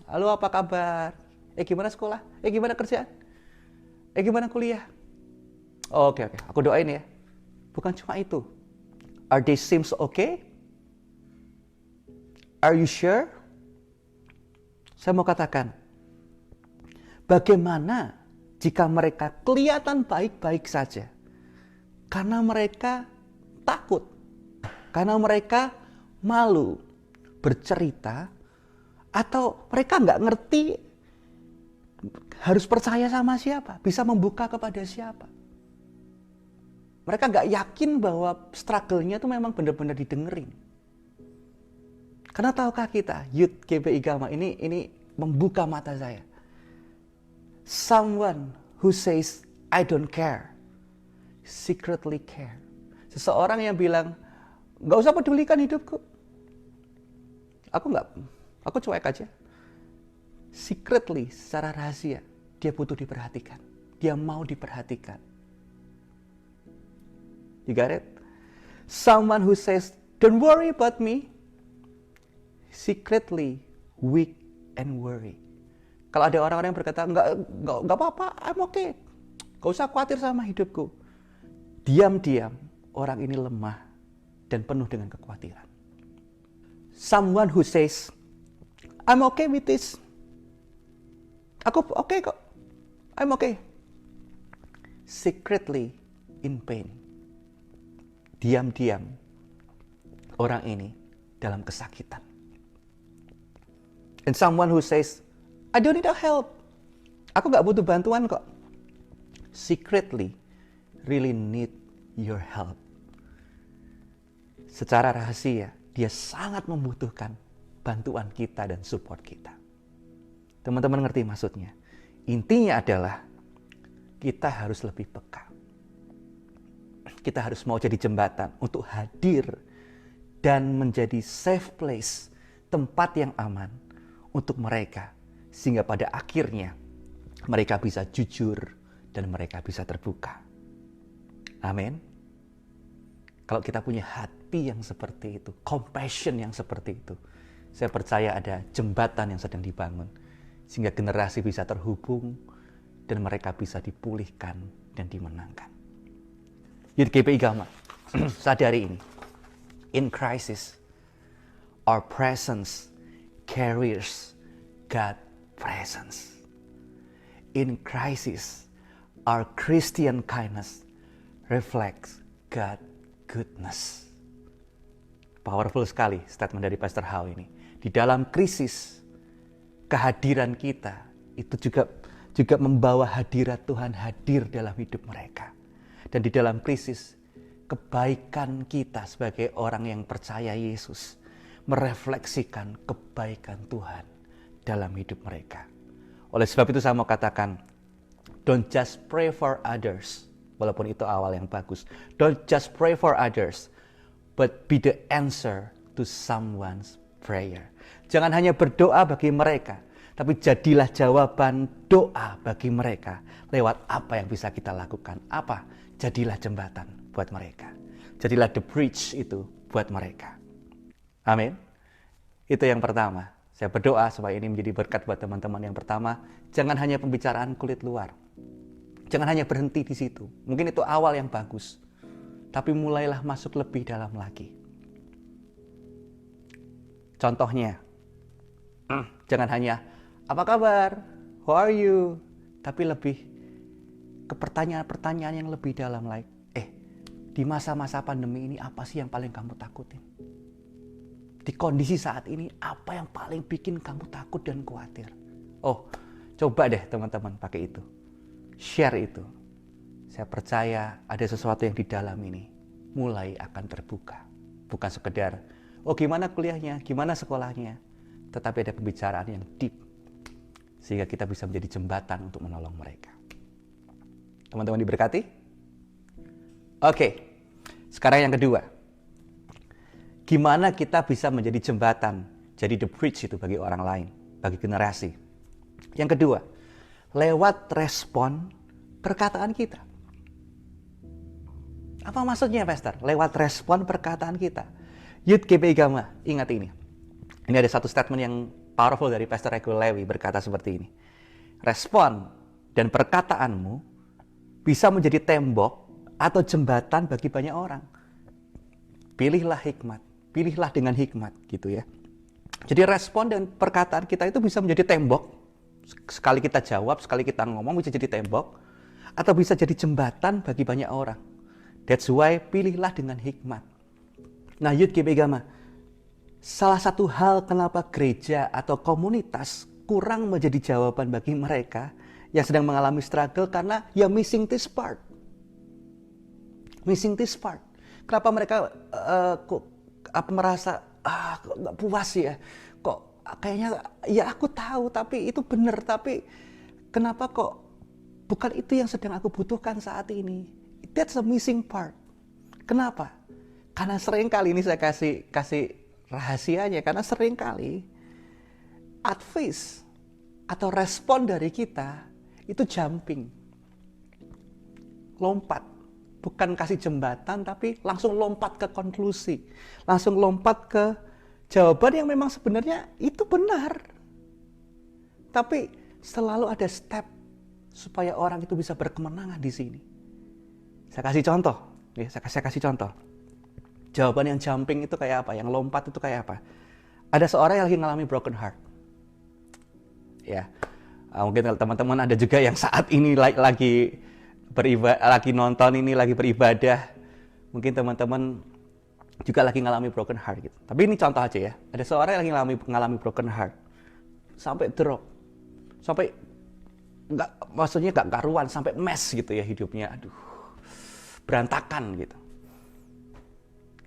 Halo, apa kabar? Gimana sekolah? Gimana kerjaan? Gimana kuliah? Oke. Aku doain ya. Bukan cuma itu. Are they seems okay? Are you sure? Saya mau katakan, bagaimana jika mereka kelihatan baik-baik saja? Karena mereka takut, karena mereka malu bercerita, atau mereka nggak ngerti harus percaya sama siapa, bisa membuka kepada siapa. Mereka nggak yakin bahwa struggle-nya itu memang benar-benar didengerin. Karena tahukah kita, Youth GPI Gama ini membuka mata saya. Someone who says, I don't care, secretly care. Seseorang yang bilang, nggak usah pedulikan hidupku. Aku cuek aja. Secretly, secara rahasia, dia butuh diperhatikan. Dia mau diperhatikan. You got it? Someone who says, don't worry about me, secretly weak and worry. Kalau ada orang-orang yang berkata, nggak apa-apa, I'm okay. Nggak usah khawatir sama hidupku. Diam-diam, orang ini lemah dan penuh dengan kekhawatiran. Someone who says, I'm okay with this. Aku okay kok. I'm okay. Secretly in pain. Diam-diam, orang ini dalam kesakitan. And someone who says, I don't need help. Aku gak butuh bantuan kok. Secretly, really need your help. Secara rahasia, dia sangat membutuhkan bantuan kita dan support kita. Teman-teman ngerti maksudnya? Intinya adalah, kita harus lebih peka. Kita harus mau jadi jembatan untuk hadir dan menjadi safe place, tempat yang aman untuk mereka, sehingga pada akhirnya mereka bisa jujur dan mereka bisa terbuka. Amin. Kalau kita punya hati yang seperti itu, compassion yang seperti itu, saya percaya ada jembatan yang sedang dibangun, sehingga generasi bisa terhubung dan mereka bisa dipulihkan dan dimenangkan. Youth GPI Gama, sadari ini. In crisis, our presence carries God presence. In crisis, our Christian kindness reflects God goodness. Powerful sekali statement dari Pastor Hao ini. Di dalam krisis, kehadiran kita itu juga membawa hadirat Tuhan hadir dalam hidup mereka. Dan di dalam krisis, kebaikan kita sebagai orang yang percaya Yesus merefleksikan kebaikan Tuhan dalam hidup mereka. Oleh sebab itu saya mau katakan, don't just pray for others, walaupun itu awal yang bagus. Don't just pray for others, but be the answer to someone's prayer. Jangan hanya berdoa bagi mereka, tapi jadilah jawaban doa bagi mereka lewat apa yang bisa kita lakukan. Apa? jadilah jembatan buat mereka. Jadilah the bridge itu buat mereka. Amin. Itu yang pertama. Saya berdoa supaya ini menjadi berkat buat teman-teman. Yang pertama, jangan hanya pembicaraan kulit luar. Jangan hanya berhenti di situ. Mungkin itu awal yang bagus. Tapi mulailah masuk lebih dalam lagi. Contohnya, jangan hanya, apa kabar? How are you? Tapi lebih ke pertanyaan-pertanyaan yang lebih dalam. Like, di masa-masa pandemi ini apa sih yang paling kamu takutin? Di kondisi saat ini, apa yang paling bikin kamu takut dan khawatir? Oh, coba deh teman-teman pakai itu. Share itu. Saya percaya ada sesuatu yang di dalam ini mulai akan terbuka. Bukan sekedar, oh gimana kuliahnya, gimana sekolahnya. Tetapi ada pembicaraan yang deep. Sehingga kita bisa menjadi jembatan untuk menolong mereka. Teman-teman diberkati? Oke, sekarang yang kedua. Gimana kita bisa menjadi jembatan, jadi the bridge itu bagi orang lain, bagi generasi. Yang kedua, lewat respon perkataan kita. Apa maksudnya, Pastor? Lewat respon perkataan kita. Youth GPI Gama, ingat ini. Ini ada satu statement yang powerful dari Pastor Eko Lewi berkata seperti ini. Respon dan perkataanmu bisa menjadi tembok atau jembatan bagi banyak orang. Pilihlah hikmat. Pilihlah dengan hikmat gitu ya. Jadi respon dan perkataan kita itu bisa menjadi tembok. Sekali kita jawab, sekali kita ngomong bisa jadi tembok. Atau bisa jadi jembatan bagi banyak orang. That's why pilihlah dengan hikmat. Nah, Youth GPI Gama, salah satu hal kenapa gereja atau komunitas kurang menjadi jawaban bagi mereka yang sedang mengalami struggle karena ya missing this part. Missing this part. Kenapa mereka merasa kok nggak puas ya, kok kayaknya ya aku tahu tapi itu benar, tapi kenapa kok bukan itu yang sedang aku butuhkan saat ini. That's a missing part. Kenapa? Karena sering kali ini saya kasih rahasianya, karena sering kali advice atau respon dari kita itu jumping, lompat. Bukan kasih jembatan, tapi langsung lompat ke konklusi. Langsung lompat ke jawaban yang memang sebenarnya itu benar. Tapi selalu ada step supaya orang itu bisa berkemenangan di sini. Saya kasih contoh. Ya, saya kasih contoh. Jawaban yang jumping itu kayak apa? Yang lompat itu kayak apa? Ada seorang yang lagi ngalami broken heart. Ya, mungkin teman-teman ada juga yang saat ini lagi nonton ini, lagi beribadah. Mungkin teman-teman juga lagi ngalami broken heart gitu. Tapi ini contoh aja ya. Ada seorang yang lagi ngalami broken heart. Sampai drop. Sampai maksudnya nggak karuan, sampai mess gitu ya hidupnya. Aduh, berantakan gitu.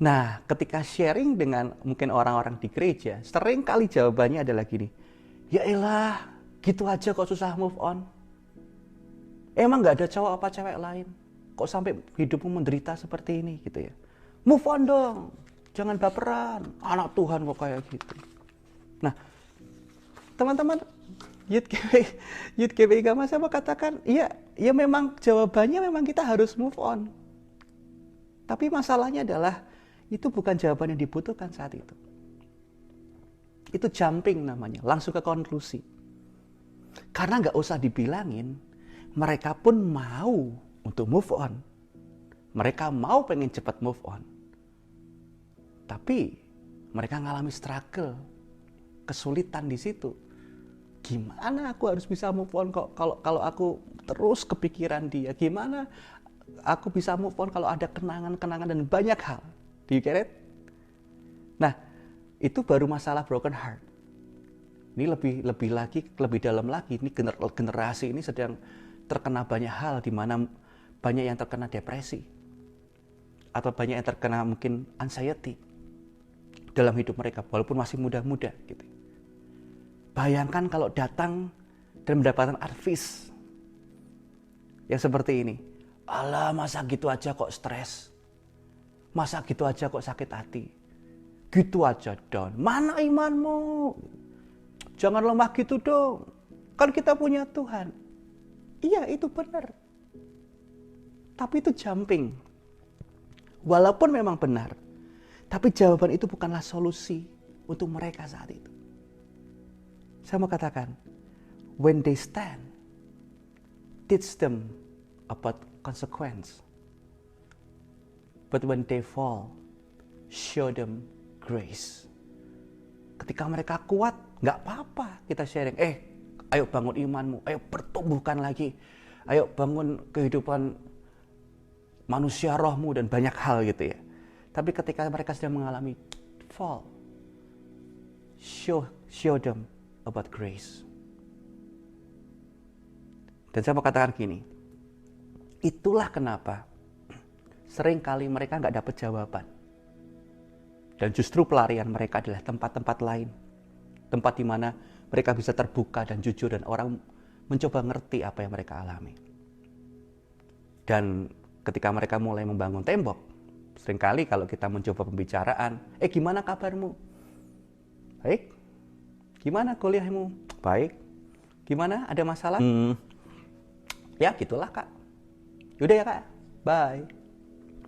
Nah, ketika sharing dengan mungkin orang-orang di gereja, sering kali jawabannya adalah gini. Ya elah, gitu aja kok susah move on. Emang gak ada cowok apa cewek lain? Kok sampai hidupmu menderita seperti ini gitu ya? Move on dong, jangan baperan. Anak Tuhan kok kayak gitu. Nah, teman-teman, Youth GPI Gama saya mau katakan, ya memang jawabannya memang kita harus move on. Tapi masalahnya adalah, itu bukan jawaban yang dibutuhkan saat itu. Itu jumping namanya, langsung ke konklusi. Karena gak usah dibilangin, mereka pun mau untuk move on. Mereka mau pengen cepat move on. Tapi mereka ngalami struggle, kesulitan di situ. Gimana aku harus bisa move on kalau aku terus kepikiran dia? Gimana aku bisa move on kalau ada kenangan-kenangan dan banyak hal? Do you get it? Nah, itu baru masalah broken heart. Ini lebih dalam lagi. Ini generasi ini sedang terkena banyak hal, di mana banyak yang terkena depresi atau banyak yang terkena mungkin anxiety dalam hidup mereka walaupun masih muda-muda gitu. Bayangkan kalau datang dan mendapatkan advice yang seperti ini. Alah, masa gitu aja kok stres? Masa gitu aja kok sakit hati? Gitu aja down. Mana imanmu? Jangan lemah gitu dong. Kan kita punya Tuhan. Iya, itu benar. Tapi itu jumping. Walaupun memang benar, tapi jawaban itu bukanlah solusi untuk mereka saat itu. Saya mau katakan, when they stand, teach them about consequence. But when they fall, show them grace. Ketika mereka kuat, nggak apa-apa kita sharing. Ayo bangun imanmu, ayo pertumbuhkan lagi. Ayo bangun kehidupan manusia rohmu dan banyak hal gitu ya. Tapi ketika mereka sedang mengalami fall, show them about grace. Dan saya mau katakan gini, itulah kenapa seringkali mereka nggak dapat jawaban. Dan justru pelarian mereka adalah tempat-tempat lain. Tempat di mana mereka bisa terbuka dan jujur dan orang mencoba ngerti apa yang mereka alami. Dan ketika mereka mulai membangun tembok, seringkali kalau kita mencoba pembicaraan, gimana kabarmu? Baik. Gimana kuliahmu? Baik. Gimana? Ada masalah? Ya gitulah kak. Yaudah ya kak, bye.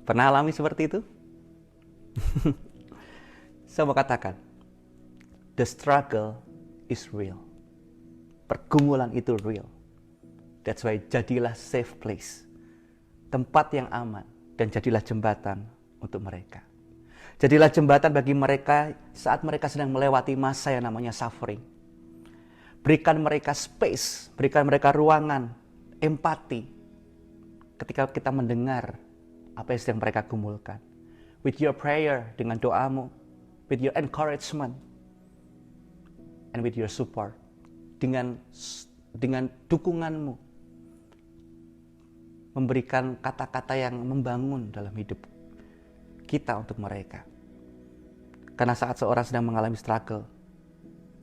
Pernah alami seperti itu? Saya mau katakan, the struggle is real. Pergumulan itu real. That's why jadilah safe place. Tempat yang aman. Dan jadilah jembatan untuk mereka. Jadilah jembatan bagi mereka saat mereka sedang melewati masa yang namanya suffering. Berikan mereka space, berikan mereka ruangan, empati. Ketika kita mendengar apa yang sedang mereka gumulkan. With your prayer, dengan doamu. With your encouragement. And with your support. Dengan dukunganmu. Memberikan kata-kata yang membangun dalam hidup kita untuk mereka. Karena saat seorang sedang mengalami struggle,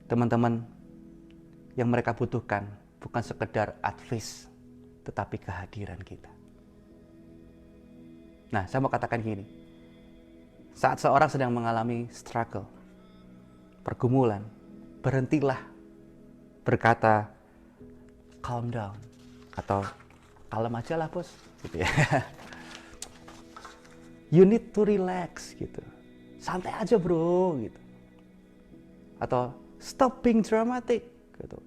teman-teman, yang mereka butuhkan bukan sekedar advice, tetapi kehadiran kita. Nah, saya mau katakan gini. Saat seorang sedang mengalami struggle, pergumulan, berhentilah berkata, calm down, atau kalem aja lah bos, gitu ya. You need to relax, gitu. Santai aja bro, gitu. Atau stop being dramatic, gitu.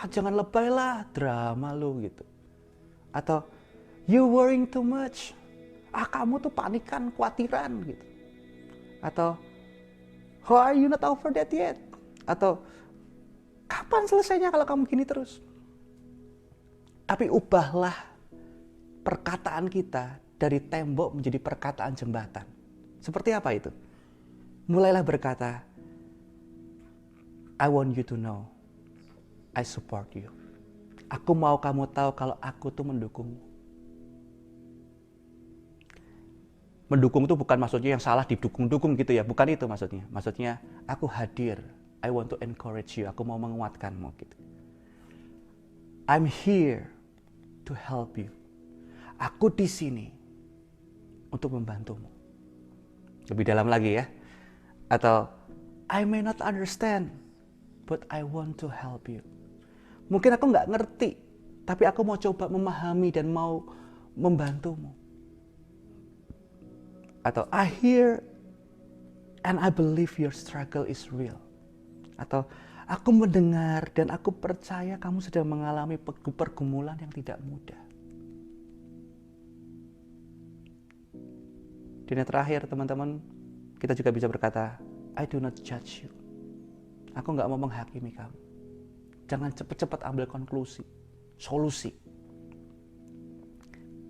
Jangan lebay lah drama lu, gitu. Atau you worrying too much. Kamu tuh panikan, khawatiran, gitu. Atau how are you not over that yet? Atau kapan selesainya kalau kamu gini terus? Tapi ubahlah perkataan kita dari tembok menjadi perkataan jembatan. Seperti apa itu? Mulailah berkata, I want you to know, I support you. Aku mau kamu tahu kalau aku tuh mendukungmu. Mendukung itu bukan maksudnya yang salah didukung-dukung gitu ya. Bukan itu maksudnya. Maksudnya aku hadir. I want to encourage you. Aku mau menguatkanmu gitu. I'm here to help you. Aku di sini untuk membantumu. Lebih dalam lagi ya. Atau I may not understand, but I want to help you. Mungkin aku nggak ngerti, tapi aku mau coba memahami dan mau membantumu. Atau I hear and I believe your struggle is real. Atau aku mendengar dan aku percaya kamu sedang mengalami pergumulan yang tidak mudah. Dan yang terakhir teman-teman, kita juga bisa berkata, I do not judge you. Aku nggak mau menghakimi kamu. Jangan cepat-cepat ambil konklusi, solusi.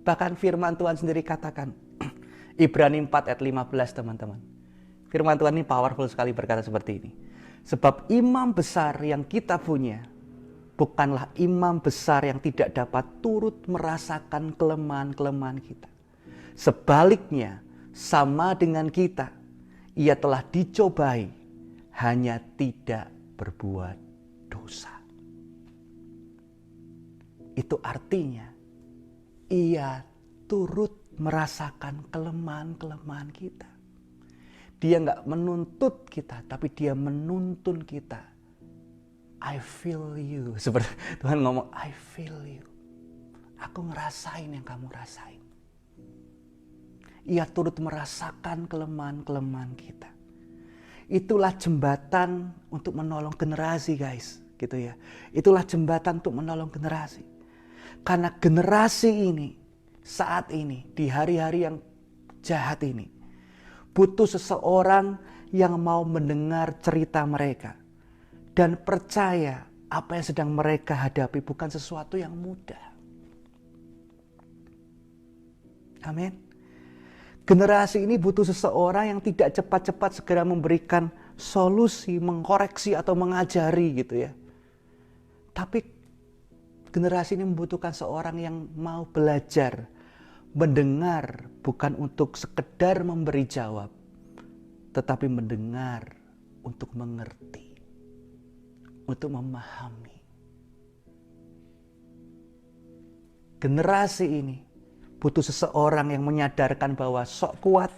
Bahkan firman Tuhan sendiri katakan, Ibrani 4 ayat 15 teman-teman. Firman Tuhan ini powerful sekali berkata seperti ini. Sebab imam besar yang kita punya, bukanlah imam besar yang tidak dapat turut merasakan kelemahan-kelemahan kita. Sebaliknya, sama dengan kita, ia telah dicobai, hanya tidak berbuat dosa. Itu artinya, ia turut merasakan kelemahan-kelemahan kita. Dia nggak menuntut kita, tapi dia menuntun kita. I feel you. Seperti Tuhan ngomong, I feel you. Aku ngerasain yang kamu rasain. Ia turut merasakan kelemahan-kelemahan kita. Itulah jembatan untuk menolong generasi, guys, gitu ya. Itulah jembatan untuk menolong generasi. Karena generasi ini, saat ini, di hari-hari yang jahat ini, butuh seseorang yang mau mendengar cerita mereka dan percaya apa yang sedang mereka hadapi bukan sesuatu yang mudah. Amin. Generasi ini butuh seseorang yang tidak cepat-cepat segera memberikan solusi, mengkoreksi atau mengajari gitu ya. Tapi generasi ini membutuhkan seorang yang mau belajar, mendengar bukan untuk sekedar memberi jawab, tetapi mendengar untuk mengerti, untuk memahami. Generasi ini butuh seseorang yang menyadarkan bahwa sok kuat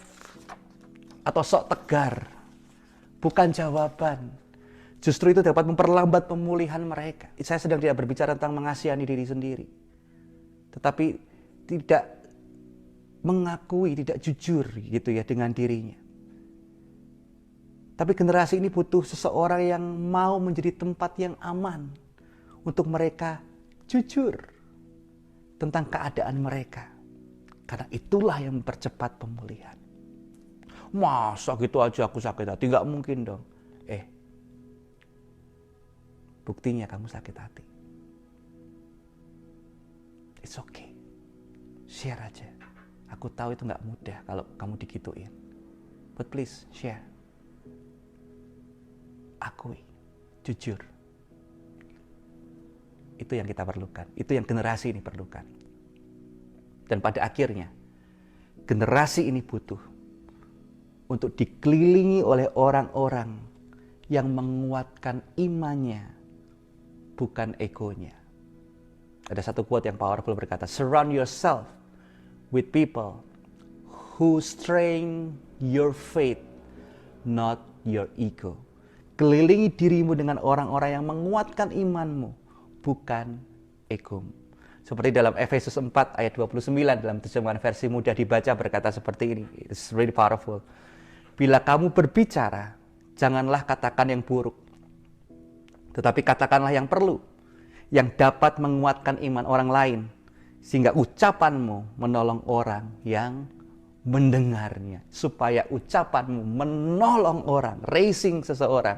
atau sok tegar bukan jawaban. Justru itu dapat memperlambat pemulihan mereka. Saya sedang tidak berbicara tentang mengasihani diri sendiri, tetapi tidak mengakui, tidak jujur gitu ya dengan dirinya. Tapi generasi ini butuh seseorang yang mau menjadi tempat yang aman untuk mereka jujur tentang keadaan mereka. Karena itulah yang mempercepat pemulihan. Masa gitu aja aku sakit hati? Gak mungkin dong. Buktinya kamu sakit hati. It's okay. Share aja. Aku tahu itu gak mudah kalau kamu digituin. But please share. Akui. Jujur. Itu yang kita perlukan. Itu yang generasi ini perlukan. Dan pada akhirnya, generasi ini butuh untuk dikelilingi oleh orang-orang yang menguatkan imannya, bukan egonya. Ada satu quote yang powerful berkata, surround yourself with people who strengthen your faith, not your ego. Kelilingi dirimu dengan orang-orang yang menguatkan imanmu, bukan egomu. Seperti dalam Efesus 4 ayat 29 dalam terjemahan versi mudah dibaca berkata seperti ini. It's really powerful. Bila kamu berbicara, janganlah katakan yang buruk, tetapi katakanlah yang perlu, yang dapat menguatkan iman orang lain, sehingga ucapanmu menolong orang yang mendengarnya. Supaya ucapanmu menolong orang, raising seseorang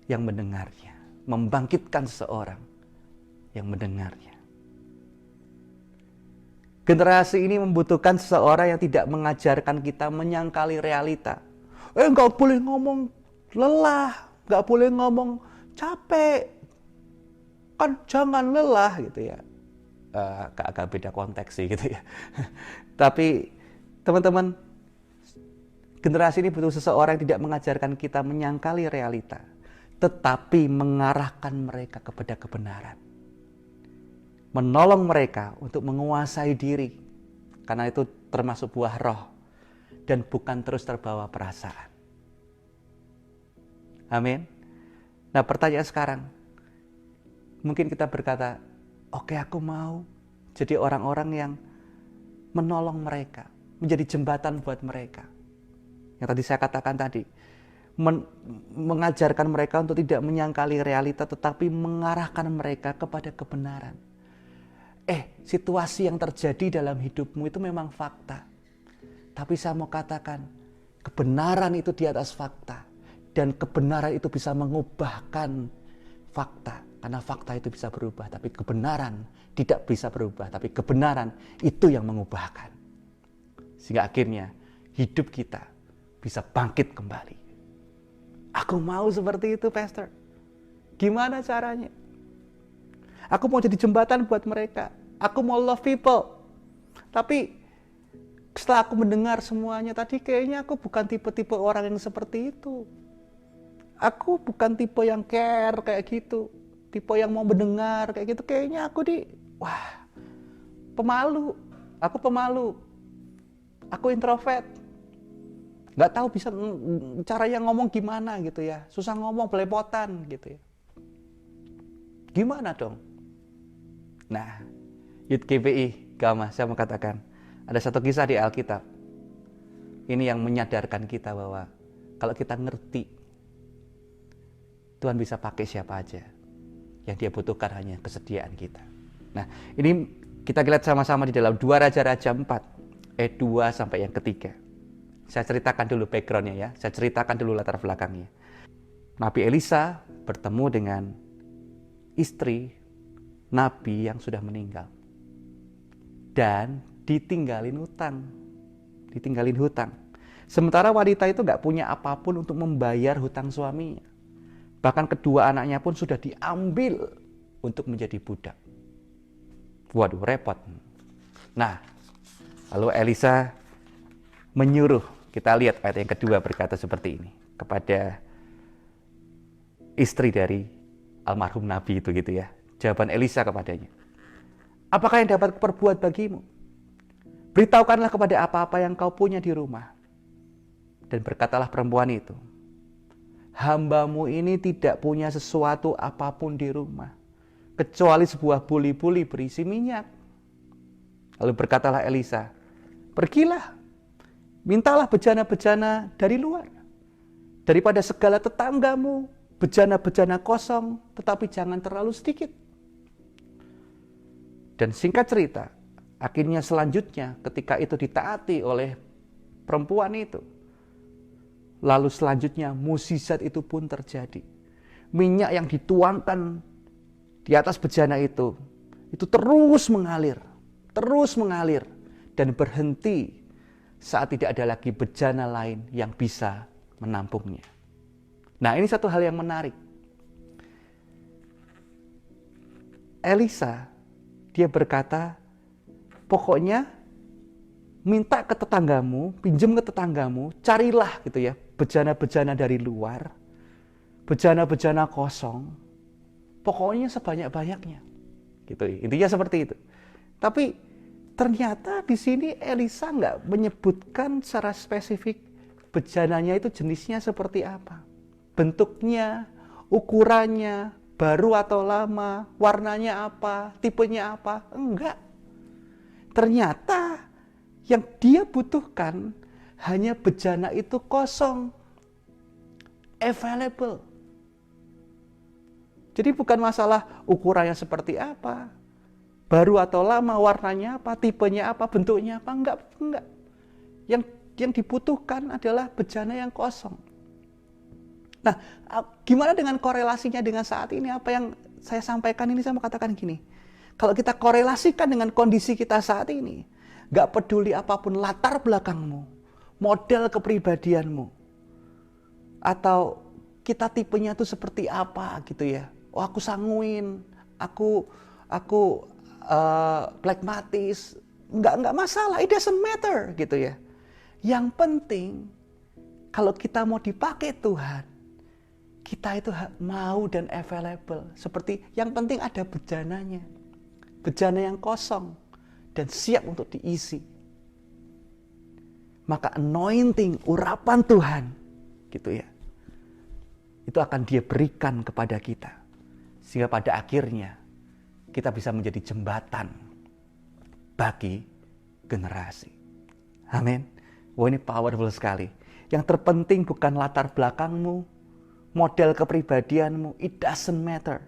yang mendengarnya, membangkitkan seseorang yang mendengarnya. Generasi ini membutuhkan seseorang yang tidak mengajarkan kita menyangkali realita. Nggak boleh ngomong lelah, nggak boleh ngomong capek, kan jangan lelah gitu ya. Agak beda konteks sih gitu ya. Tapi teman-teman, generasi ini butuh seseorang yang tidak mengajarkan kita menyangkali realita, tetapi mengarahkan mereka kepada kebenaran. Menolong mereka untuk menguasai diri, karena itu termasuk buah roh, dan bukan terus terbawa perasaan. Amin. Nah, pertanyaan sekarang, mungkin kita berkata, oke, aku mau jadi orang-orang yang menolong mereka, menjadi jembatan buat mereka. Yang tadi saya katakan tadi, mengajarkan mereka untuk tidak menyangkali realita, tetapi mengarahkan mereka kepada kebenaran. Situasi yang terjadi dalam hidupmu itu memang fakta. Tapi saya mau katakan, kebenaran itu di atas fakta. Dan kebenaran itu bisa mengubahkan fakta. Karena fakta itu bisa berubah, tapi kebenaran tidak bisa berubah. Tapi kebenaran itu yang mengubahkan. Sehingga akhirnya hidup kita bisa bangkit kembali. Aku mau seperti itu, Pastor. Gimana caranya? Aku mau jadi jembatan buat mereka. Aku mau love people. Tapi setelah aku mendengar semuanya tadi, kayaknya aku bukan tipe-tipe orang yang seperti itu. Aku bukan tipe yang care kayak gitu. Tipe yang mau mendengar kayak gitu. Kayaknya aku pemalu. Aku pemalu. Aku introvert. Gak tahu bisa caranya ngomong gimana gitu ya. Susah ngomong, belepotan gitu ya. Gimana dong? Nah, Youth GPI Gama, saya mau katakan, ada satu kisah di Alkitab Ini yang menyadarkan kita bahwa kalau kita ngerti, Tuhan bisa pakai siapa aja. Yang dia butuhkan hanya kesediaan kita. Nah, ini kita lihat sama-sama di dalam 2 Raja-Raja 4, ayat 2 sampai yang ketiga. Saya ceritakan dulu backgroundnya ya. Saya ceritakan dulu latar belakangnya. Nabi Elisa bertemu dengan istri Nabi yang sudah meninggal. Dan ditinggalin hutang. Sementara wanita itu nggak punya apapun untuk membayar hutang suaminya. Bahkan kedua anaknya pun sudah diambil untuk menjadi budak. Waduh, repot. Nah, lalu Elisa menyuruh, kita lihat ayat yang kedua berkata seperti ini kepada istri dari almarhum Nabi itu gitu ya. Jawaban Elisa kepadanya, apakah yang dapat kuperbuat bagimu? Beritahukanlah kepada apa-apa yang kau punya di rumah. Dan berkatalah perempuan itu, hambamu ini tidak punya sesuatu apapun di rumah, kecuali sebuah buli-buli berisi minyak. Lalu berkatalah Elisa, pergilah, mintalah bejana-bejana dari luar, daripada segala tetanggamu, bejana-bejana kosong, tetapi jangan terlalu sedikit. Dan singkat cerita, akhirnya selanjutnya ketika itu ditaati oleh perempuan itu, lalu selanjutnya mukjizat itu pun terjadi. Minyak yang dituangkan di atas bejana itu terus mengalir dan berhenti saat tidak ada lagi bejana lain yang bisa menampungnya. Nah, ini satu hal yang menarik. Elisa, dia berkata, pokoknya minta ke tetanggamu, pinjam ke tetanggamu, carilah gitu ya, bejana-bejana dari luar, bejana-bejana kosong, pokoknya sebanyak-banyaknya. Gitu, intinya seperti itu. Tapi ternyata di sini Elisa nggak menyebutkan secara spesifik bejananya itu jenisnya seperti apa, bentuknya, ukurannya, baru atau lama, warnanya apa, tipenya apa, enggak. Ternyata yang dia butuhkan hanya bejana itu kosong, available. Jadi bukan masalah ukurannya seperti apa, baru atau lama, warnanya apa, tipenya apa, bentuknya apa, enggak. Yang dibutuhkan adalah bejana yang kosong. Nah, gimana dengan korelasinya dengan saat ini? Apa yang saya sampaikan ini, saya mau katakan gini. Kalau kita korelasikan dengan kondisi kita saat ini, gak peduli apapun latar belakangmu, model kepribadianmu, atau kita tipenya itu seperti apa gitu ya. Oh, aku sanguin, aku plekmatis, nggak masalah, it doesn't matter gitu ya. Yang penting kalau kita mau dipakai Tuhan, kita itu mau dan available. Seperti yang penting ada bejananya, bejana yang kosong dan siap untuk diisi. Maka anointing, urapan Tuhan gitu ya, itu akan Dia berikan kepada kita, sehingga pada akhirnya kita bisa menjadi jembatan bagi generasi. Amin. Wah, ini powerful sekali. Yang terpenting bukan latar belakangmu, model kepribadianmu, it doesn't matter.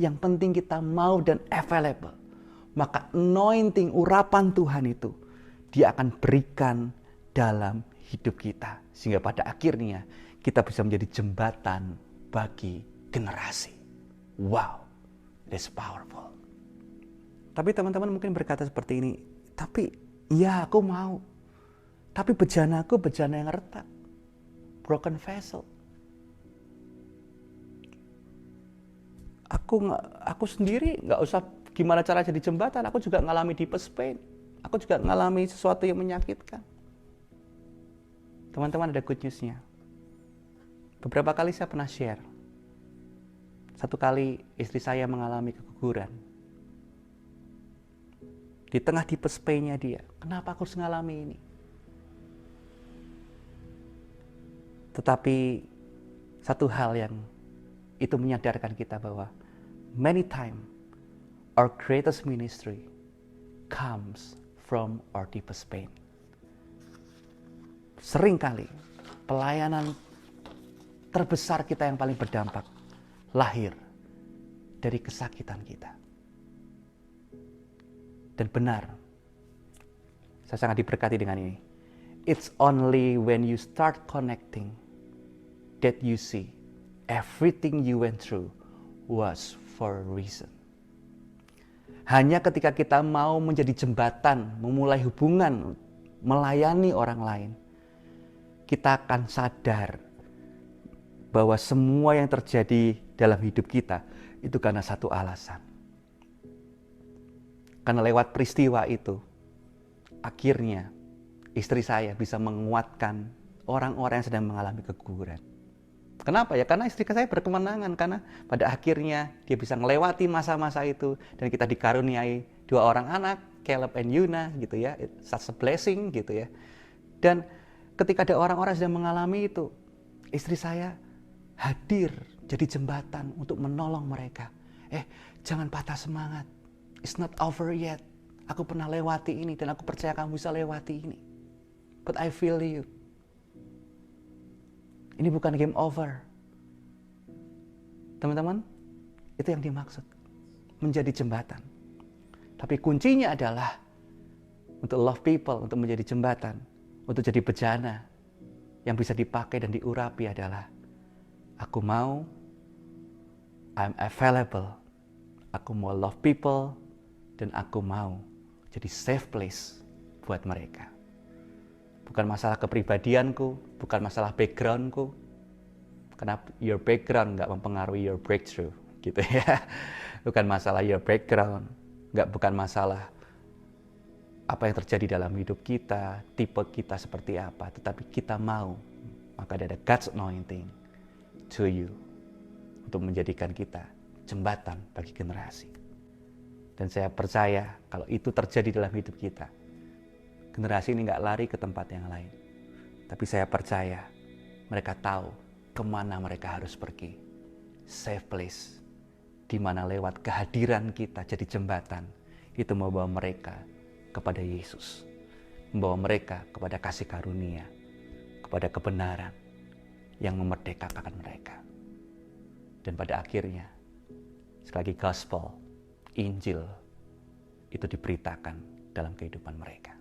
Yang penting kita mau dan available. Maka anointing, urapan Tuhan itu Dia akan berikan dalam hidup kita. Sehingga pada akhirnya kita bisa menjadi jembatan bagi generasi. Wow, that's powerful. Tapi teman-teman mungkin berkata seperti ini, tapi ya aku mau. Tapi bejanaku bejana yang retak, broken vessel. Aku sendiri nggak usah gimana cara jadi jembatan. Aku juga ngalami deep pain. Aku juga ngalami sesuatu yang menyakitkan. Teman-teman, ada good news-nya. Beberapa kali saya pernah share. Satu kali istri saya mengalami keguguran. Di tengah deep pain-nya dia, kenapa aku harus ngalami ini? Tetapi satu hal yang itu menyadarkan kita bahwa many times our greatest ministry comes from our deepest pain. seringkali pelayanan terbesar kita yang paling berdampak lahir dari kesakitan kita. Dan benar, saya sangat diberkati dengan ini. It's only when you start connecting that you see everything you went through was for a reason. Hanya ketika kita mau menjadi jembatan, memulai hubungan, melayani orang lain, kita akan sadar bahwa semua yang terjadi dalam hidup kita itu karena satu alasan. Karena lewat peristiwa itu, akhirnya istri saya bisa menguatkan orang-orang yang sedang mengalami keguguran. Kenapa ya? Karena istri saya berkemenangan, karena pada akhirnya dia bisa melewati masa-masa itu dan kita dikaruniai 2 orang anak, Caleb and Yuna gitu ya. It's such a blessing gitu ya. Dan ketika ada orang-orang yang sedang mengalami itu, istri saya hadir jadi jembatan untuk menolong mereka. Jangan patah semangat. It's not over yet. Aku pernah lewati ini dan aku percaya kamu bisa lewati ini. But I feel you. Ini bukan game over. Teman-teman, itu yang dimaksud. Menjadi jembatan. Tapi kuncinya adalah untuk love people, untuk menjadi jembatan, untuk jadi bejana yang bisa dipakai dan diurapi adalah aku mau, I'm available, aku mau love people, dan aku mau jadi safe place buat mereka. Bukan masalah kepribadianku, bukan masalah backgroundku, karena your background nggak mempengaruhi your breakthrough, gitu ya. Bukan masalah your background, bukan masalah apa yang terjadi dalam hidup kita, tipe kita seperti apa, tetapi kita mau, maka ada God's anointing to you untuk menjadikan kita jembatan bagi generasi. Dan saya percaya kalau itu terjadi dalam hidup kita, generasi ini nggak lari ke tempat yang lain. Tapi saya percaya mereka tahu kemana mereka harus pergi. Safe place, di mana lewat kehadiran kita jadi jembatan, itu membawa mereka kepada Yesus. Membawa mereka kepada kasih karunia, kepada kebenaran yang memerdekakan mereka. Dan pada akhirnya, sekali lagi gospel, Injil, itu diberitakan dalam kehidupan mereka.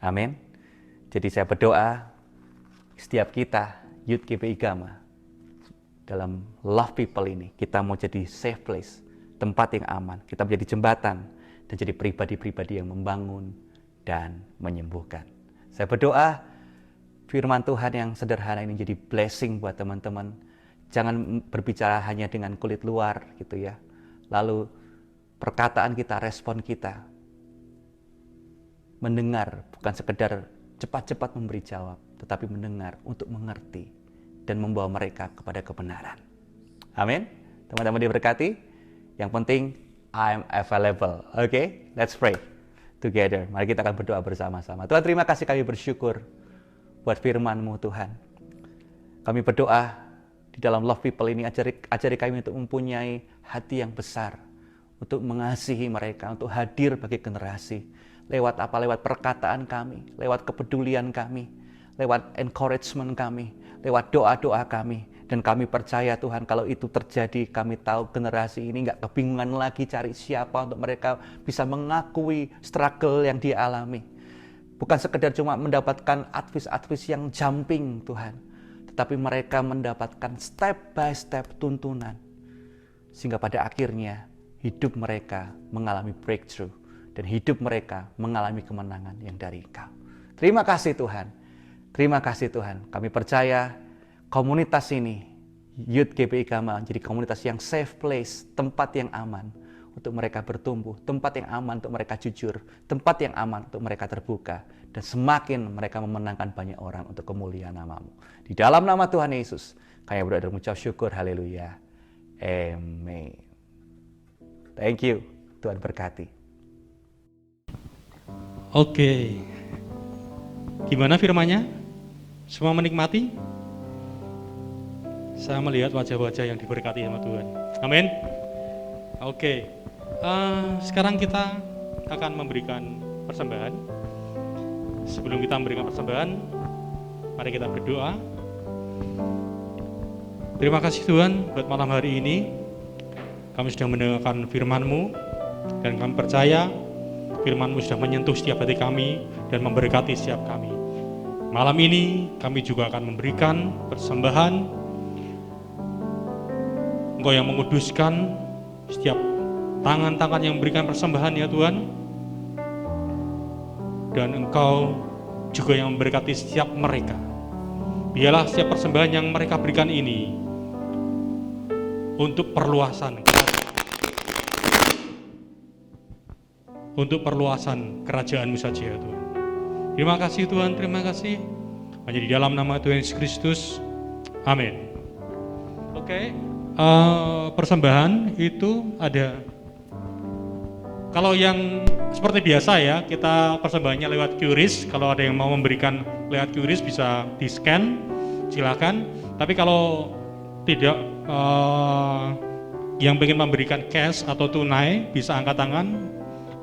Amin. Jadi saya berdoa setiap kita Youth GPI Gama dalam love people ini, kita mau jadi safe place, tempat yang aman, kita menjadi jembatan dan jadi pribadi-pribadi yang membangun dan menyembuhkan. Saya berdoa firman Tuhan yang sederhana ini jadi blessing buat teman-teman. Jangan berbicara hanya dengan kulit luar gitu ya. Lalu perkataan kita, respon kita, mendengar bukan sekedar cepat-cepat memberi jawab, tetapi mendengar untuk mengerti dan membawa mereka kepada kebenaran. Amin. Teman-teman diberkati. Yang penting I'm available. Okay, let's pray together. Mari kita akan berdoa bersama-sama. Tuhan, terima kasih, kami bersyukur buat firman-Mu Tuhan. Kami berdoa di dalam love people ini, ajari kami untuk mempunyai hati yang besar, untuk mengasihi mereka, untuk hadir bagi generasi. Lewat apa? Lewat perkataan kami, lewat kepedulian kami, lewat encouragement kami, lewat doa-doa kami. Dan kami percaya Tuhan, kalau itu terjadi, kami tahu generasi ini nggak kebingungan lagi cari siapa untuk mereka bisa mengakui struggle yang dia alami. Bukan sekedar cuma mendapatkan advice yang jumping Tuhan, tetapi mereka mendapatkan step by step tuntunan. Sehingga pada akhirnya hidup mereka mengalami breakthrough dan hidup mereka mengalami kemenangan yang dari Engkau. Terima kasih Tuhan. Terima kasih Tuhan. Kami percaya komunitas ini, Youth GPI Gama, menjadi komunitas yang safe place, tempat yang aman untuk mereka bertumbuh, tempat yang aman untuk mereka jujur, tempat yang aman untuk mereka terbuka, dan semakin mereka memenangkan banyak orang untuk kemuliaan nama-Mu. Di dalam nama Tuhan Yesus, kami berdoa dan mengucap syukur, haleluya. Amen. Thank you. Tuhan berkati.
Oke. Gimana firmannya? Semua menikmati? Saya melihat wajah-wajah yang diberkati sama Tuhan. Amin. Oke. Sekarang kita akan memberikan persembahan. Sebelum kita memberikan persembahan, mari kita berdoa. Terima kasih Tuhan buat malam hari ini. Kami sudah mendengarkan firman-Mu dan kami percaya firman-Mu sudah menyentuh setiap hati kami dan memberkati setiap kami. Malam ini kami juga akan memberikan persembahan. Engkau yang menguduskan setiap tangan-tangan yang memberikan persembahan ya Tuhan. Dan Engkau juga yang memberkati setiap mereka. Biarlah setiap persembahan yang mereka berikan ini untuk perluasan kerajaan-Mu saja ya Tuhan. Terima kasih Tuhan, terima kasih. Hanya di dalam nama Tuhan Yesus Kristus. Amin. Oke, persembahan itu ada. Kalau yang seperti biasa ya, kita persembahannya lewat QRIS. Kalau ada yang mau memberikan lewat QRIS bisa di-scan, silakan. Tapi kalau tidak yang ingin memberikan cash atau tunai bisa angkat tangan.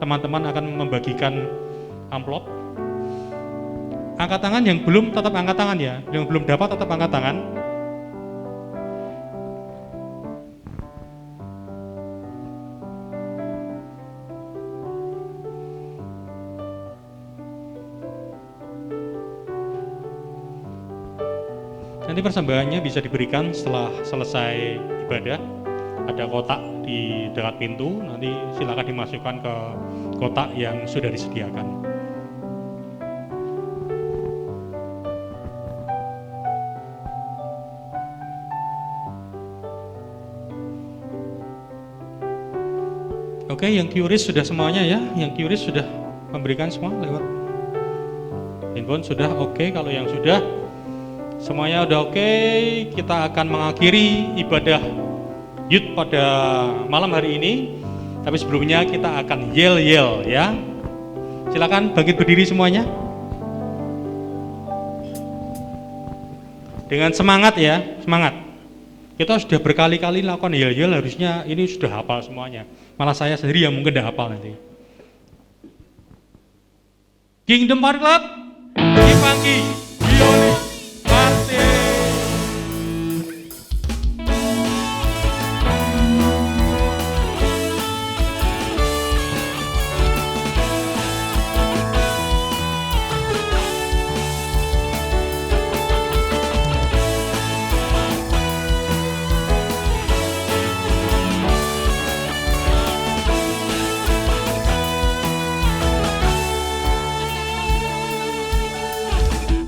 Teman-teman akan membagikan amplop. Angkat tangan, yang belum tetap angkat tangan ya. Yang belum dapat tetap angkat tangan. Nanti persembahannya bisa diberikan setelah selesai ibadah. Ada kotak di dekat pintu, nanti silakan dimasukkan ke kotak yang sudah disediakan. Oke, yang QRIS sudah semuanya ya, yang QRIS sudah memberikan semua lewat handphone sudah oke. Kalau yang sudah semuanya udah oke, kita akan mengakhiri ibadah Youth pada malam hari ini. Tapi sebelumnya kita akan yel-yel ya. Silakan bangkit berdiri semuanya. Dengan semangat ya, semangat. Kita sudah berkali-kali lakukan yel-yel, harusnya ini sudah hafal semuanya. Malah saya sendiri yang mungkin tidak hafal nanti. Kingdom Park Club, pagi-pagi, Yoni, Martin.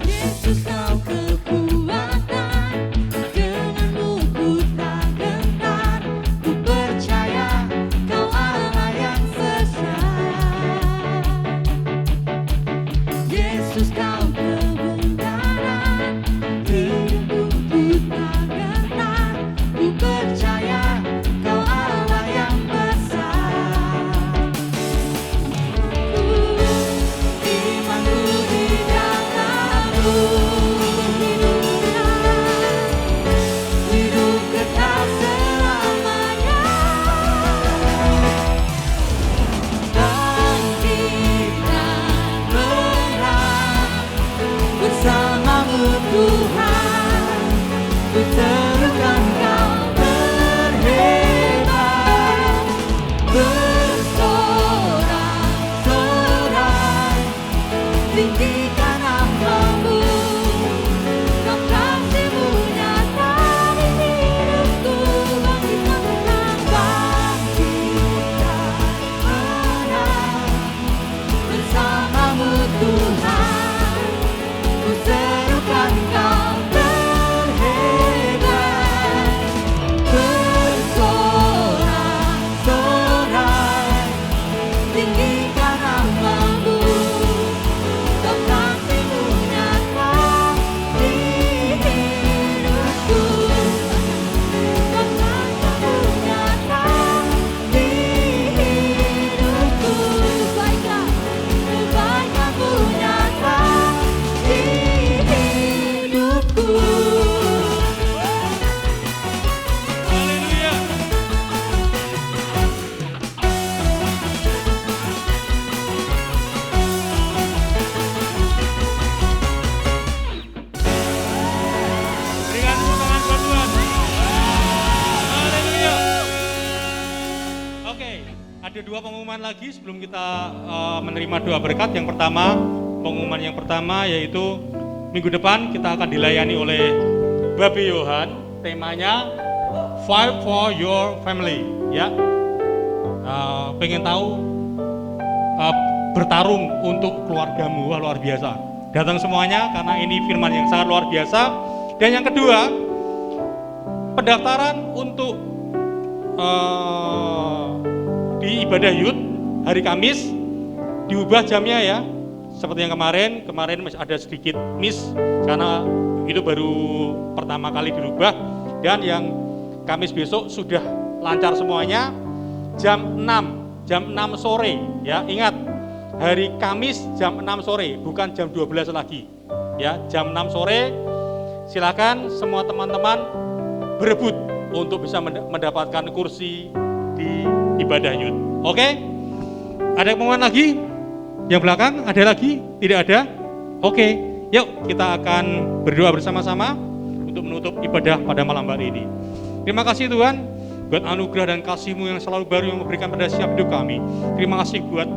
You
Ada dua pengumuman lagi sebelum kita menerima doa berkat. Yang pertama, pengumuman yang pertama yaitu minggu depan kita akan dilayani oleh Babi Yohan. Temanya Fight for Your Family. Ya, pengen tahu bertarung untuk keluargamu. Wah, luar biasa. Datang semuanya karena ini firman yang sangat luar biasa. Dan yang kedua, pendaftaran untuk di ibadah youth hari Kamis diubah jamnya ya. Seperti yang kemarin masih ada sedikit miss karena itu baru pertama kali dirubah. Dan yang Kamis besok sudah lancar semuanya, jam 6 sore ya. Ingat, hari Kamis jam 6 sore, bukan jam 12 lagi ya. Jam 6 sore, silakan semua teman-teman berebut untuk bisa mendapatkan kursi di ibadah youth. Oke? Ada pengumuman lagi? Yang belakang ada lagi? Tidak ada? Oke, yuk kita akan berdoa bersama-sama untuk menutup ibadah pada malam hari ini. Terima kasih Tuhan buat anugerah dan kasih-Mu yang selalu baru yang memberikan pada setiap hidup kami. Terima kasih buat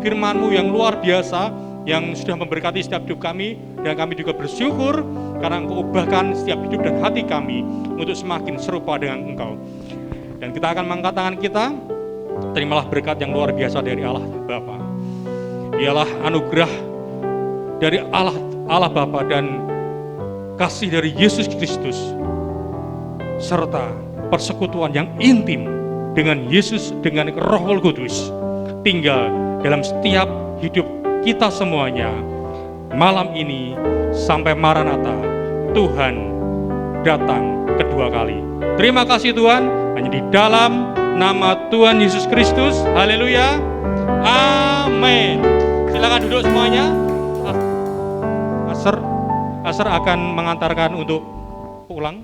firman-Mu yang luar biasa yang sudah memberkati setiap hidup kami, dan kami juga bersyukur karena Engkau ubahkan setiap hidup dan hati kami untuk semakin serupa dengan Engkau. Dan kita akan mengangkat tangan kita. Terimalah berkat yang luar biasa dari Allah Bapa. Dialah anugerah dari Allah Bapa dan kasih dari Yesus Kristus serta persekutuan yang intim dengan Yesus, dengan Roh Kudus tinggal dalam setiap hidup kita semuanya malam ini sampai Maranatha, Tuhan datang kedua kali. Terima kasih Tuhan, hanya di dalam nama Tuhan Yesus Kristus. Haleluya. Amin. Silakan duduk semuanya. Aser akan mengantarkan untuk pulang.